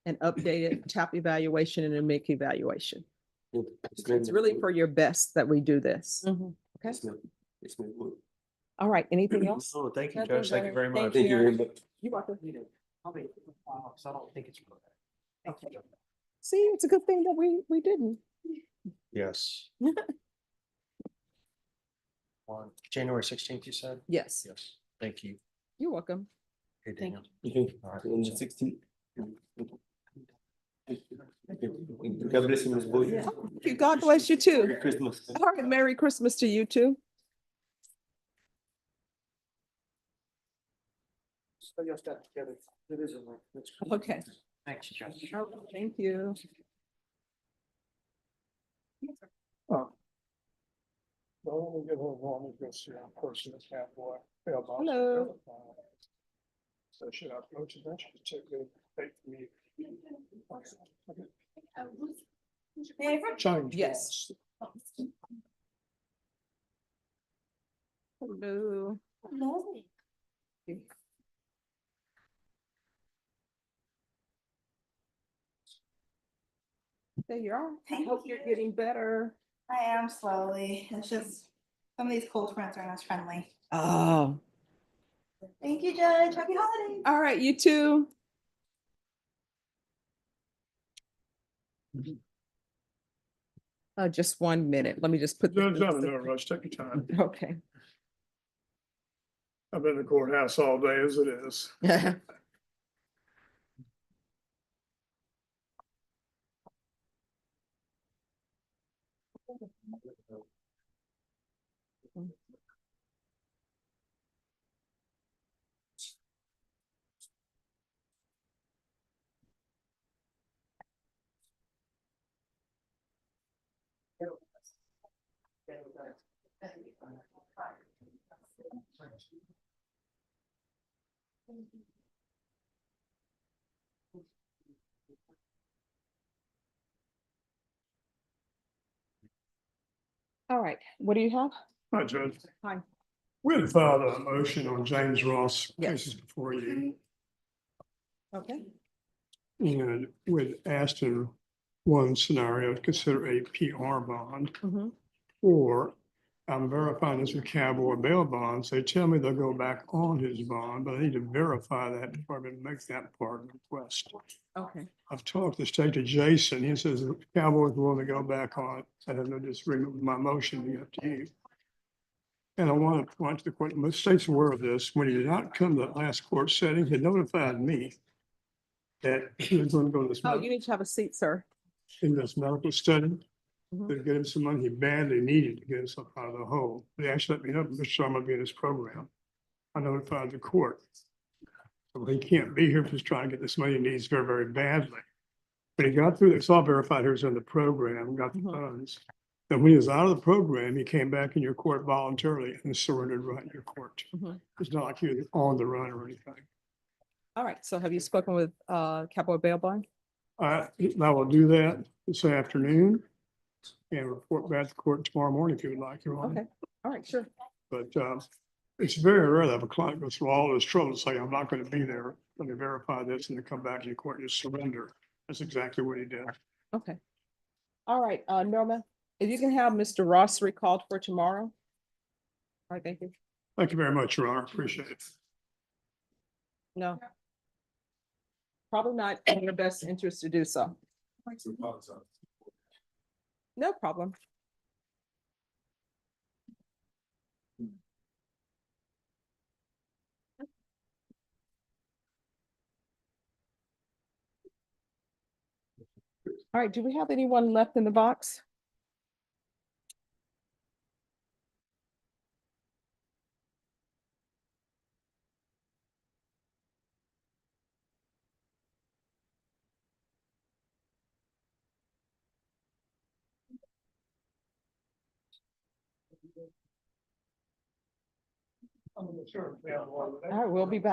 an updated TAP evaluation and a MIC evaluation. It's really for your best that we do this. Okay. All right. Anything else? Oh, thank you, Nothing Judge. Thank you better. very Thank much. you, Your Honor. You're welcome. I don't think it's. Okay. See, it's a good thing that we didn't. Yes. On January 16th, you said? Yes, Yes. Thank you. you're welcome. Hey, Thank Daniel. All right. 16. God bless you, Ms. Boyd. Thank you. God bless you too. Merry Christmas. All right. Merry Christmas to you too. So you'll start together. It is a work. That's good. Okay. Thanks, Judge. Thank you. Well, when we get home, we'll go see our person that's halfway. Hello. So should I approach it? That should take the take me. Change. Yes. Hello. There you are. I hope you're getting better. I am slowly. It's just some of these cold fronts aren't as friendly. Oh, Thank you, Judge. Happy holidays. all right. You too. Just 1 minute. Let me just put. Judge, I'm in no rush. Take your time. Okay. I've been in the courthouse all day as it is. All right, what do you have? Hi, Judge. Hi. We had filed a motion on James Ross Yes. cases before you, Okay. and we'd asked in one scenario to consider a PR bond, Mhm. or I'm verifying this with Cowboy bail bonds. They tell me they'll go back on his bond, but I need to verify that before I can make that part of the request. Okay. I've talked to State to Jason. He says the Cowboys willing to go back on it. I have no disagreement with my motion, be up to you. And I want to point to the court, most states are aware of this. When he did not come to that last court setting, he notified me that he was going to go to this, Oh, you need to have a seat, sir. in this medical study. Mhm. To get him some money he badly needed to get himself out of the hole. They actually let me know, Mr. Sharma be in his program. I notified the court. So he can't be here, just trying to get this money he needs very, very badly. But he got through, it's all verified, he was in the program, got the Mhm. funds. And when he was out of the program, he came back in your court voluntarily and surrendered right in your court. Mhm. It's not like he was on the run or anything. All right, so have you spoken with Cowboy Bail Bond? I will do that this afternoon and report back to court tomorrow morning if you would like, Your Honor. Okay, all right, sure. But it's very rare that a client goes through all this trouble to say, I'm not going to be there. Let me verify this and then come back to your court and just surrender. That's exactly what he did. Okay. All right, Norma, if you can have Mr. Ross recalled for tomorrow. All right, thank you. Thank you very much, Your Honor. Appreciate it. No. Probably not in your best interest to do so. No problem. All right, do we have anyone left in the box? All right, we'll be back.